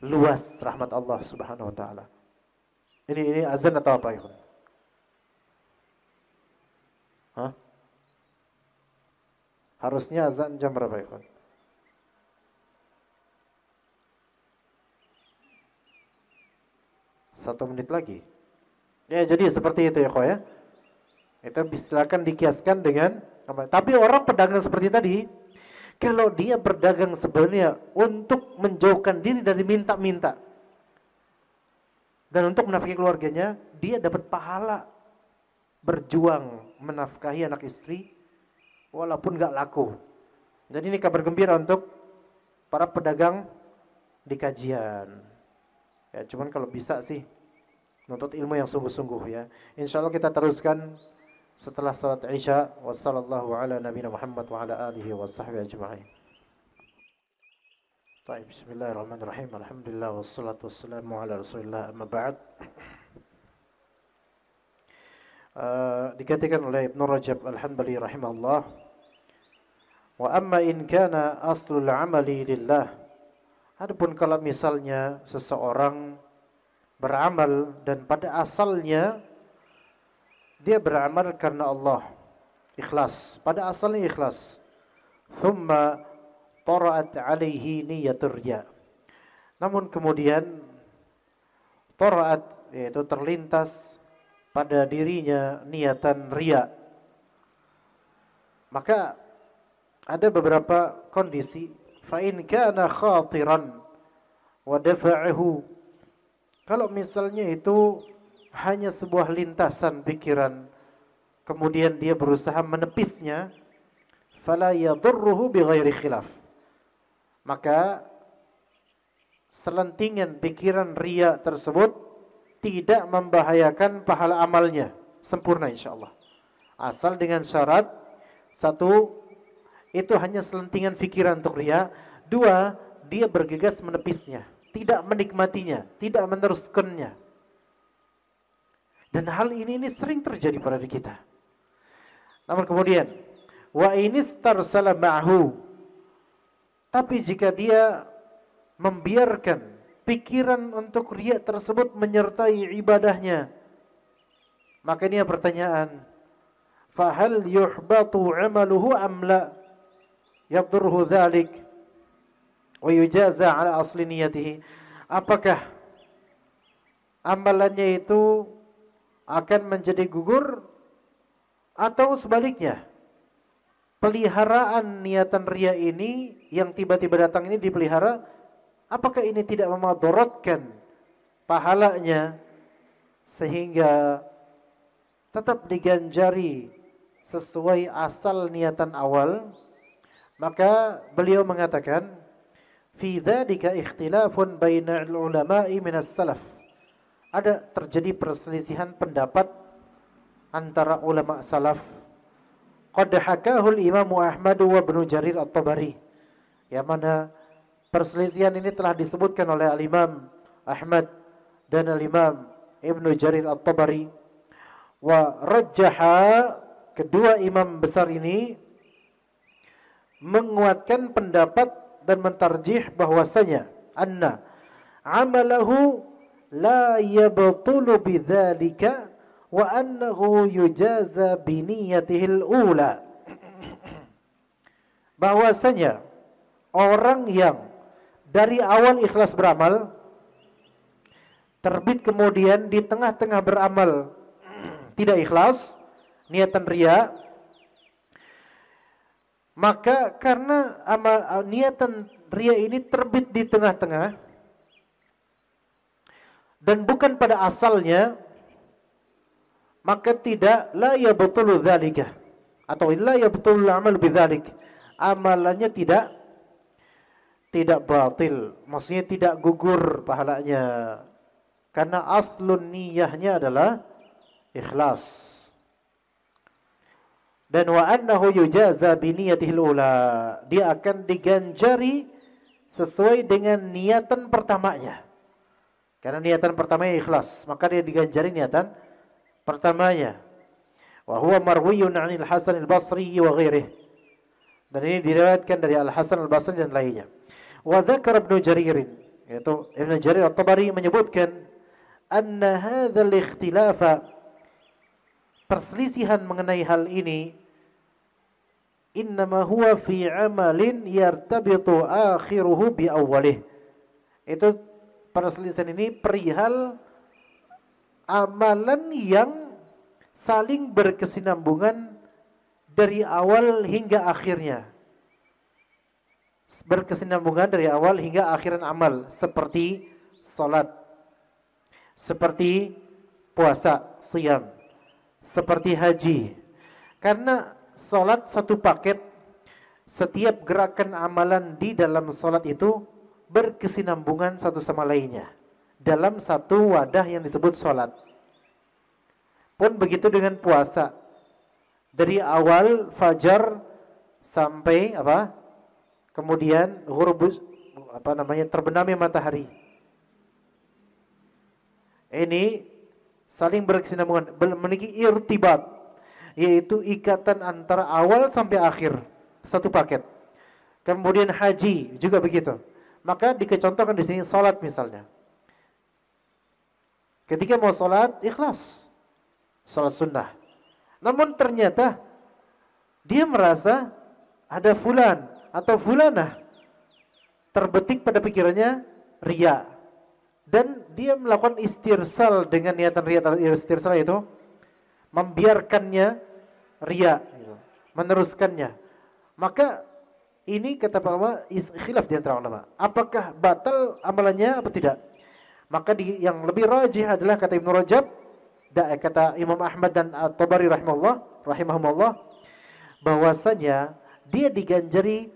S2: Luas rahmat Allah Subhanahu wa taala. Ini azan atau apa, ikhwan? Harusnya azan jam berapa, ikhwan? Satu menit lagi. Ya, jadi seperti itu ya, kok ya. Itu silakan dikiaskan dengan apa? Tapi orang pedagang seperti tadi, kalau dia berdagang sebenarnya untuk menjauhkan diri dari minta-minta dan untuk menafkahi keluarganya, dia dapat pahala berjuang menafkahi anak istri walaupun gak laku. Jadi ini kabar gembira untuk para pedagang di kajian. Ya, cuman kalau bisa sih nuntut ilmu yang sungguh-sungguh ya. Insyaallah kita teruskan setelah salat Isya. Wassallallahu ala nabiyina Muhammad wa ala alihi wa sahbihi ajma'in. Baik, bismillahirrahmanirrahim. Alhamdulillah wassalatu wassalamu ala Rasulillah, amma ba'd. Dikatakan oleh Ibnu Rajab Al-Hanbali rahimahullah, wa amma in kana aslul amali lillah. Adapun kalau misalnya seseorang beramal dan pada asalnya dia beramal karena Allah, ikhlas, pada asalnya ikhlas. Thumma tara'at alaihi niyatur riya. Namun kemudian tara'at, yaitu terlintas pada dirinya niatan riya. Maka ada beberapa kondisi. Fa in kana khatiran wa dafa'ahu. Kalau misalnya itu hanya sebuah lintasan pikiran, kemudian dia berusaha menepisnya, fala yadurruhu bighairi khilaf. Maka selentingan pikiran riya tersebut tidak membahayakan pahala amalnya, sempurna insyaallah. Asal dengan syarat, satu, itu hanya selentingan pikiran untuk riya. Dua, dia bergegas menepisnya, tidak menikmatinya, tidak meneruskannya. Dan hal ini sering terjadi pada diri kita. Namun kemudian, wa inistarsala ma'hu, tapi jika dia membiarkan pikiran untuk riya tersebut menyertai ibadahnya, maka ini pertanyaan, fahal yuhbatu amaluhu am la yadurhu dhalik wa yujaza ala asli niyatihi, apakah amalannya itu akan menjadi gugur atau sebaliknya, peliharaan niatan riya ini yang tiba-tiba datang ini dipelihara, apakah ini tidak memadaratkan pahalanya sehingga tetap diganjari sesuai asal niatan awal? Maka beliau mengatakan, fi dzalika ikhtilafun bainal ulama'i minas salaf, ada terjadi perselisihan pendapat antara ulama salaf. Qad hakahu al-Imam Ahmad wa Ibnu Jarir At-Tabari, yang mana perselisihan ini telah disebutkan oleh al-Imam Ahmad dan al-Imam Ibnu Jarir At-Tabari. Wa rajjaha, kedua imam besar ini menguatkan pendapat dan mentarjih bahwasanya anna amalahu la yabtulu bidzalika wa annahu yujaza biniyatihil ula, bahwasanya orang yang dari awal ikhlas beramal, terbit kemudian di tengah-tengah beramal tidak ikhlas, niatan riya, maka karena niatan riya ini terbit di tengah-tengah dan bukan pada asalnya, maka tidak la yabtulu dzalika, atau la yabtulu amal bidzalik, amalannya tidak batil, maksudnya tidak gugur pahalanya, karena aslun niyahnya adalah ikhlas. Dan wa annahu yujaza bi niyatihil ula, dia akan diganjari sesuai dengan niatan pertamanya. Karena niatan pertamanya ikhlas, maka dia diganjari niatan pertamanya. Wa huwa marwiyun 'anil Hasan al-Basri wa ghairihi, dan ini diriwayatkan dari Al-Hasan al-Basri dan lainnya. Wa dzakara Ibnu Jarir, yaitu Ibnu Jarir At-Tabari menyebutkan anna hadzal ikhtilafa, perselisihan mengenai hal ini, innama huwa fi amalin yartabitu akhiruhu bi awwalih, itu perselisihan ini perihal amalan yang saling berkesinambungan dari awal hingga akhirnya, berkesinambungan dari awal hingga akhiran amal, seperti salat, seperti puasa, siyam, seperti haji. Karena salat satu paket, setiap gerakan amalan di dalam salat itu berkesinambungan satu sama lainnya dalam satu wadah yang disebut salat. Pun begitu dengan puasa, dari awal fajar sampai kemudian ghurubus terbenamnya matahari. Ini saling berkesinambungan, memiliki irtibat, yaitu ikatan antara awal sampai akhir, satu paket. Kemudian haji juga begitu. Maka dikecontohkan di sini salat misalnya. Ketika mau salat ikhlas, salat sunnah. Namun ternyata dia merasa ada fulan atau fulanah terbetik pada pikirannya riya, dan dia melakukan istirsal dengan niatan riya. Istirsal itu membiarkannya riya, meneruskannya. Maka ini kata para ulama khilaf di antara ulama, apakah batal amalannya atau tidak. Maka yang lebih rajih adalah kata Ibnu Rajab, kata Imam Ahmad dan At-Tabari rahimahumullah, bahwasanya dia diganjari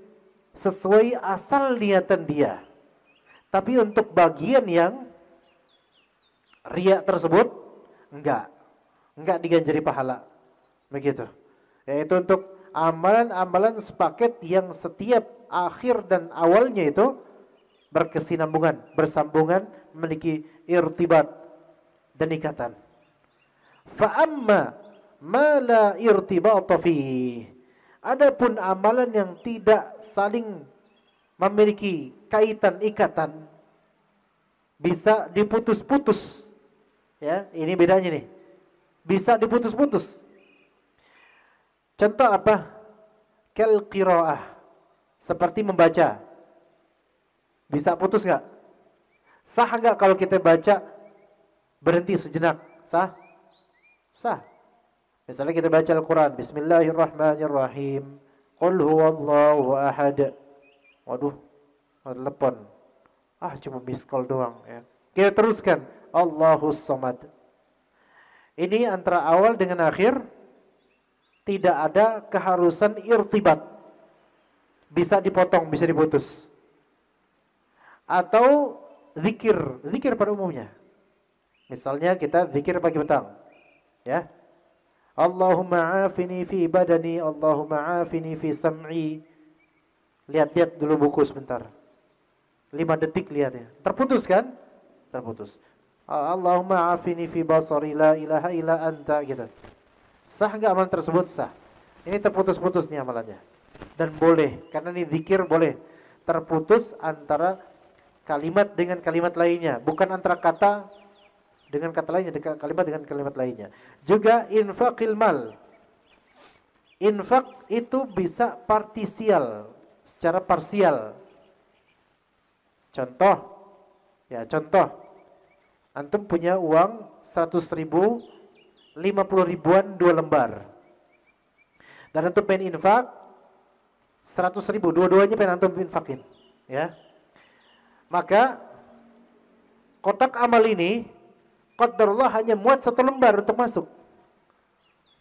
S2: sesuai asal niatan dia. Tapi untuk bagian yang riya tersebut enggak diganjari pahala. Begitu. Yaitu untuk amalan-amalan sepaket yang setiap akhir dan awalnya itu berkesinambungan, bersambungan, memiliki irtibat dan ikatan. Fa amma ma la irtibata fihi. Adapun amalan yang tidak saling memiliki kaitan ikatan, bisa diputus-putus. Ya, ini bedanya nih. Bisa diputus-putus. Contoh apa? Kal qiraah. Seperti membaca. Bisa putus enggak? Sah enggak kalau kita baca berhenti sejenak? Sah? Sah. Misalnya kita baca Al-Quran, Bismillahirrahmanirrahim, Qul huwallahu ahad. Waduh, telepon. Cuma miss call doang ya. Kita teruskan, Allahus samad. Ini antara awal dengan akhir tidak ada keharusan irtibat. Bisa dipotong, bisa diputus. Atau zikir pada umumnya. Misalnya kita zikir pagi petang. Ya. Allahumma afini fi badani, Allahumma afini fi sam'i. Lihat-lihat dulu buku sebentar. 5 detik lihat ya. Terputus kan? Terputus. Allahumma afini fi basari, la ilaha illa anta gitu. Sah enggak amalan tersebut? Sah. Ini terputus-putus nih amalannya. Dan boleh, karena ini zikir boleh terputus antara kalimat dengan kalimat lainnya, bukan antara kata dengan kata lainnya, kalimat dengan kalimat lainnya. Juga infaqil mal. Infak itu bisa partisial, secara parsial. Contoh, antum punya uang 100 ribu, 50 ribuan 2 lembar. Dan antum pengen infak 100 ribu, dua-duanya pengen antum infakin. Ya. Maka kotak amal ini qadarullah hanya muat 1 lembar untuk masuk.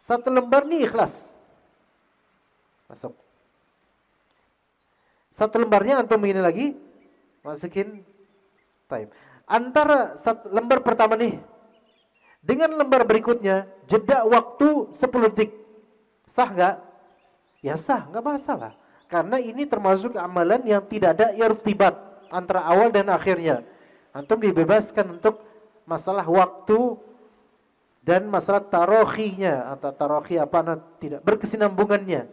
S2: 1 lembar nih ikhlas. Masuk. 1 lembarnya antum begini lagi, masukin time. Antara lembar pertama nih dengan lembar berikutnya jeda waktu 10 detik. Sah enggak? Ya sah, enggak masalah. Karena ini termasuk amalan yang tidak ada irtibat antara awal dan akhirnya. Antum dibebaskan untuk masalah waktu dan masalah tarohinya, atau tarohi apa tidak berkesinambungannya,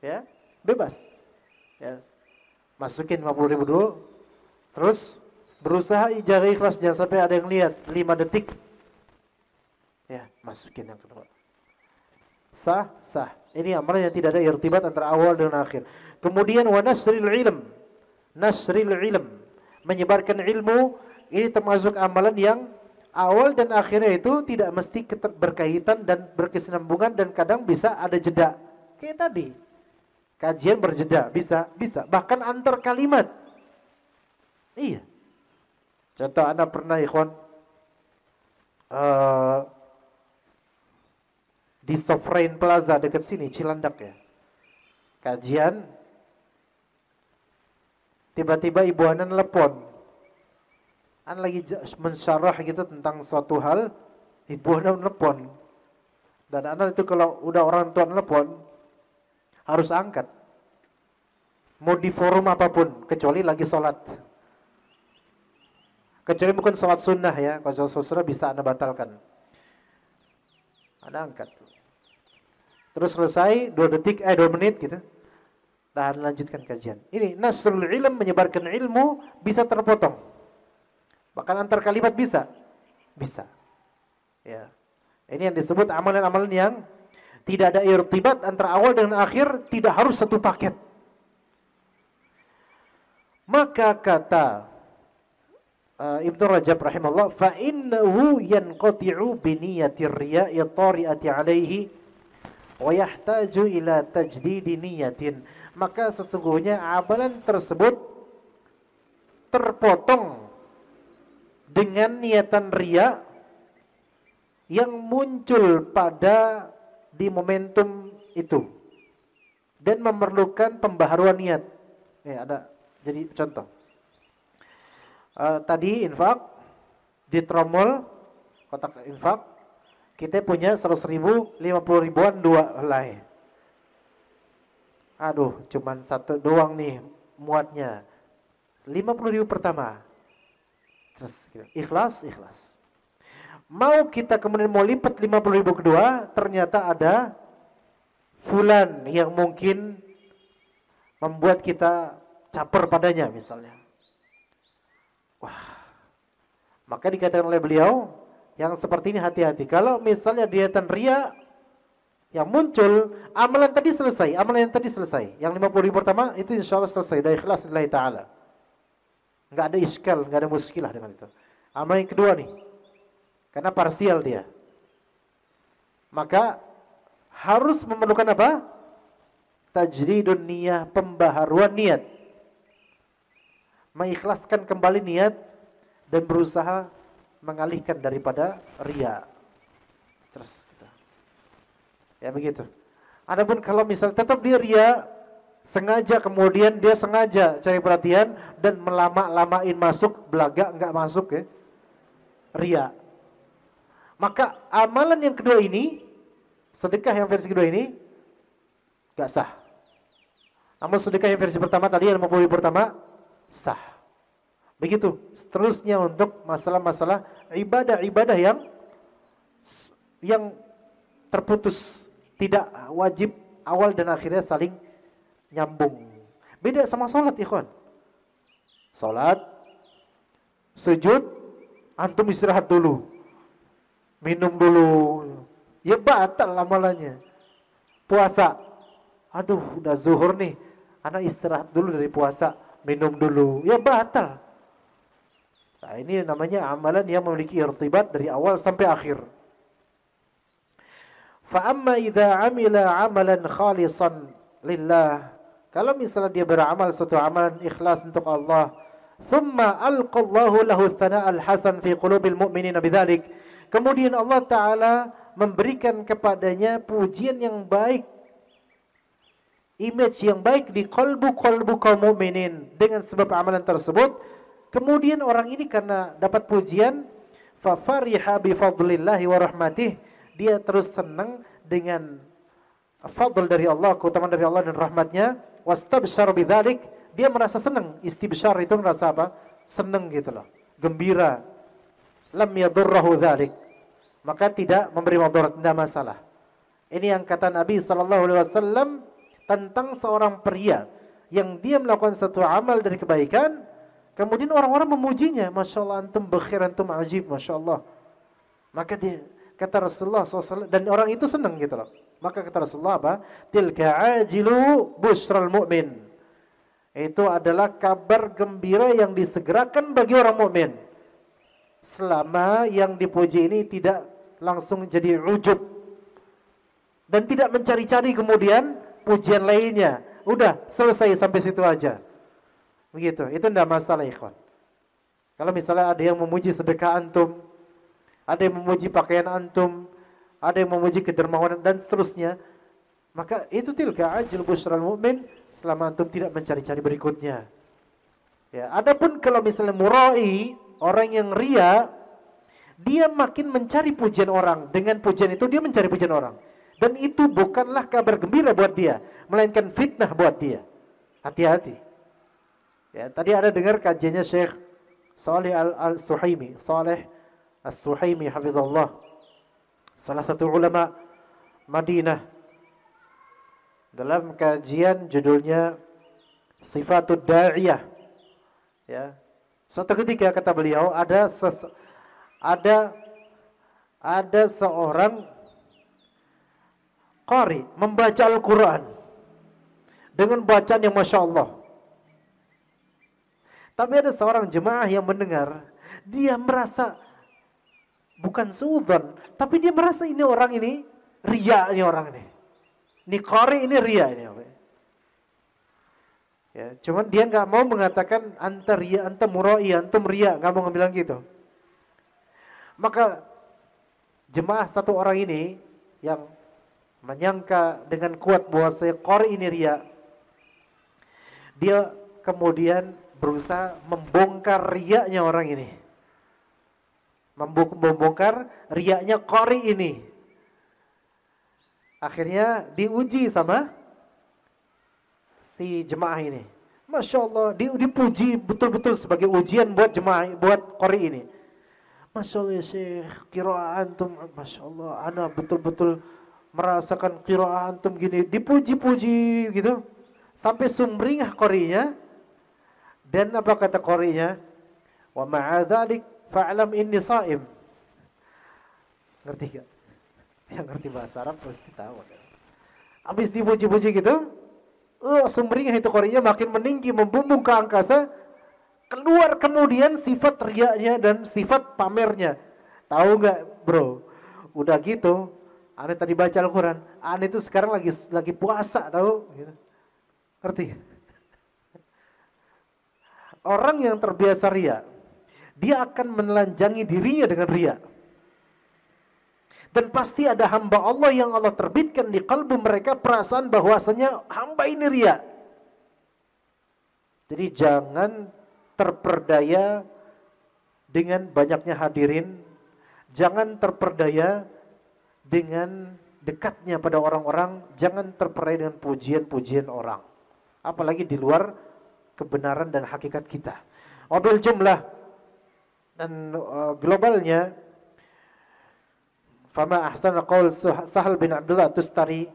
S2: ya bebas, ya masukin 50 ribu dulu, terus berusaha jaga ikhlas jangan sampai ada yang lihat 5 detik, ya masukin yang kedua, sah. Ini amalan yang tidak ada irtibat antara awal dan akhir. Kemudian wa nasril ilm, menyebarkan ilmu. Ini termasuk amalan yang awal dan akhirnya itu tidak mesti berkaitan dan berkesinambungan, dan kadang bisa ada jeda. Kayak tadi, kajian berjeda, bisa. Bahkan antar kalimat. Iya. Contoh Anda pernah ikhwan di Sofrain Plaza dekat sini, Cilandak ya. Kajian, tiba-tiba ibu Ana telepon. An lagi mensyarah gitu tentang suatu hal, ibu Ana telepon. Dan Ana itu kalau udah orang tua telepon harus angkat. Mau di forum apapun, kecuali lagi sholat. Kecuali bukan sholat sunnah ya, kalau sholat sunnah bisa Anda batalkan. Anda angkat. Terus selesai 2 menit gitu. Dan lanjutkan kajian. Ini nasrul ilm, menyebarkan ilmu bisa terpotong. Bahkan antar kalimat bisa. Ya. Ini yang disebut amalan-amalan yang tidak ada irtibat antara awal dan akhir, tidak harus satu paket. Maka kata Ibnu Rajab rahimahullah, fa innahu yanqati'u bi niyatir riya'i tari'ati 'alaihi wa yahtaju ila tajdidi niyatin. Maka sesungguhnya amalan tersebut terpotong dengan niatan riya yang muncul pada di momentum itu dan memerlukan pembaharuan niat. Ada jadi contoh. Tadi infak di tromol kotak infak kita punya 100 ribu, 50 ribuan 2 helai. Aduh, cuman 1 doang nih muatnya. 50 ribu pertama. Terus ikhlas. Mau kita kemudian mau lipat 50.000 kedua, ternyata ada fulan yang mungkin membuat kita caper padanya misalnya. Wah, maka dikatakan oleh beliau, yang seperti ini hati-hati. Kalau misalnya niatan riya yang muncul, amalan tadi selesai, amalan yang tadi selesai. Yang 50.000 pertama itu insya Allah selesai, dah ikhlas lillahi ta'ala. Enggak ada iskal, enggak ada muskilah dengan itu. Amalan yang kedua nih, karena parsial dia, maka harus memerlukan apa? Tajdidun niyah, pembaharuan niat, mengikhlaskan kembali niat dan berusaha mengalihkan daripada riya. Terus gitu. Ya begitu. Adapun kalau misal tetap dia riya, sengaja kemudian dia sengaja cari perhatian dan melama-lamain masuk, belaga enggak masuk ya, riya. Maka amalan yang kedua ini, sedekah yang versi kedua ini enggak sah. Namun sedekah yang versi pertama tadi, yang 50.000 pertama sah. Begitu seterusnya untuk masalah-masalah ibadah-ibadah yang terputus, tidak wajib awal dan akhirnya saling nyambung. Beda sama sholat, ikhwan. Sholat, sujud, antum istirahat dulu, minum dulu, ya batal amalannya. Puasa, aduh udah zuhur nih, anak istirahat dulu dari puasa, minum dulu, ya batal. Nah, ini namanya amalan yang memiliki irtibat dari awal sampai akhir. Fa amma idza amila amalan khalisan lillah, kalau misalnya dia beramal suatu amalan ikhlas untuk Allah, thumma alqallahu lahu thana'al hasan fi qulubil mu'minina bidzalik, kemudian Allah taala memberikan kepadanya pujian yang baik, image yang baik di kalbu-kalbu kaum mukminin dengan sebab amalan tersebut. Kemudian orang ini karena dapat pujian, fa fariha bi fadlillahi wa rahmatih, dia terus senang dengan fadl dari Allah, keutamaan dari Allah dan rahmatnya, wastabsyara bidzalik, dia merasa senang. Istibsyar itu merasa apa? Senang gitu loh, gembira. Lam yadurruhu dzalik, maka tidak memberi mudarat, tidak masalah. Ini yang kata Nabi sallallahu alaihi wasallam tentang seorang pria yang dia melakukan satu amal dari kebaikan, kemudian orang-orang memujinya, Masya Allah, antum bakhir, antum ajib, Masya Allah. Maka dia, kata Rasulullah SAW, dan orang itu senang gitu loh. Maka kata Rasulullah apa? Tilka ajilu busyral mu'min. Itu adalah kabar gembira yang disegerakan bagi orang mukmin. Selama yang dipuji ini tidak langsung jadi ujub. Dan tidak mencari-cari kemudian pujian lainnya. Udah, selesai sampai situ aja. Begitu, itu tidak masalah, ikhwan. Kalau misalnya ada yang memuji sedekah antum, ada yang memuji pakaian antum, ada yang memuji kedermawanan dan seterusnya, maka itu tilka ajil busyral mu'min, selama antum tidak mencari-cari berikutnya. Ya, adapun kalau misalnya murai, orang yang ria, dia makin mencari pujian orang. Dengan pujian itu dia mencari pujian orang. Dan itu bukanlah kabar gembira buat dia, melainkan fitnah buat dia. Hati-hati. Ya, tadi ada dengar kajiannya Syekh Saleh Al-Suhaimi, Saleh As-Suhaimi hafizallah, salah satu ulama Madinah. Dalam kajian judulnya Sifatud Da'iyah. Ya. Suatu ketika kata beliau ada seorang qari membaca Al-Qur'an dengan bacaan yang Masya Allah. Tapi ada seorang jemaah yang mendengar, dia merasa bukan suudzon, tapi dia merasa ini orang ini riya, ini orang ini. Ini qari ini riya ini. Ya, cuman dia nggak mau mengatakan anta riya, anta murai, antum riya, nggak mau bilang gitu. Maka jemaah satu orang ini yang menyangka dengan kuat bahwa saya qari ini riya, dia kemudian berusaha membongkar riyanya orang ini. Membongkar riyanya qari ini. Akhirnya diuji sama si jemaah ini. Masya Allah, dipuji betul-betul sebagai ujian buat jemaah, buat qari ini. Masya Allah ya Syekh, qiraah antum, Masya Allah, ana betul-betul merasakan qiraah antum gini, dipuji-puji gitu, sampai sumringah qorinya. Dan apa kata qorinya? Wa ma'adzalik fa'lam inni sha'im. Ngerti gak? Yang ngerti bahasa Arab pasti tahu kan. Habis dipuji-puji gitu, sumringah itu qorinya makin meninggi, membumbung ke angkasa. Keluar kemudian sifat riaknya dan sifat pamernya. Tahu nggak, bro? Udah gitu, aneh tadi baca Al-Quran, aneh itu sekarang lagi puasa, tahu? Gitu. Ngerti? Orang yang terbiasa riak, dia akan menelanjangi dirinya dengan riak. Dan pasti ada hamba Allah yang Allah terbitkan di kalbu mereka perasaan bahwasanya hamba ini riak. Jadi jangan terperdaya dengan banyaknya hadirin, jangan terperdaya dengan dekatnya pada orang-orang, jangan terperdaya dengan pujian-pujian orang, apalagi di luar kebenaran dan hakikat kita. Wabil jumlah dan globalnya, fama ahsana qaul Sahal bin Abdullah Tustari,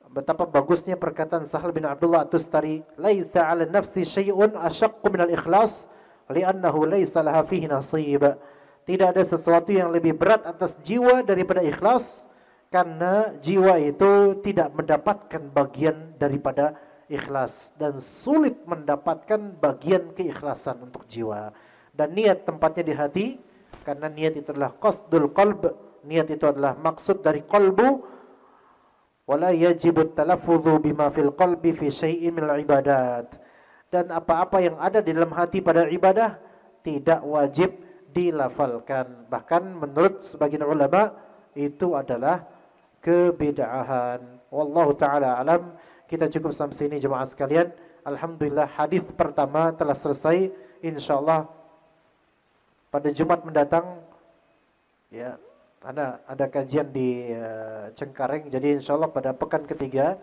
S2: betapa bagusnya perkataan Sahal bin Abdullah Tustari, laisa 'ala nafsi syai'un asyaqqu minal ikhlas li'annahu laisa laha fihi nasib. Tidak ada sesuatu yang lebih berat atas jiwa daripada ikhlas, karena jiwa itu tidak mendapatkan bagian daripada ikhlas dan sulit mendapatkan bagian keikhlasan untuk jiwa. Dan niat tempatnya di hati, karena niat itu adalah qasdul qalb, niat itu adalah maksud dari qalbu. Wala yajibu talaffudhu bima fil qalbi fi syai'in minal ibadat. Dan apa-apa yang ada di dalam hati pada ibadah tidak wajib dilafalkan. Bahkan menurut sebagian ulama itu adalah kebid'ahan. Wallahu taala alam. Kita cukup sampai sini jemaah sekalian. Alhamdulillah hadis pertama telah selesai. Insyaallah pada Jumat mendatang ya ada kajian di Cengkareng. Jadi insyaallah pada pekan ketiga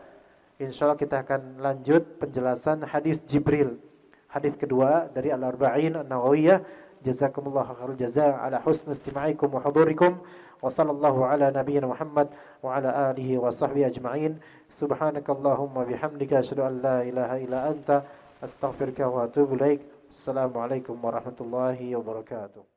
S2: insyaallah kita akan lanjut penjelasan hadis Jibril. Hadis kedua dari Al-Arba'in An-Nawawiyah. Jazakumullahu khairul jazaa ala husni istima'ikum wa hudurikum. Wa sallallahu ala nabiyyina Muhammad wa ala alihi wa sahbihi ajma'in. Subhanakallahumma bihamdika asyhadu an la ilaha illa anta astaghfiruka wa atubu ilaik. Assalamualaikum warahmatullahi wabarakatuh.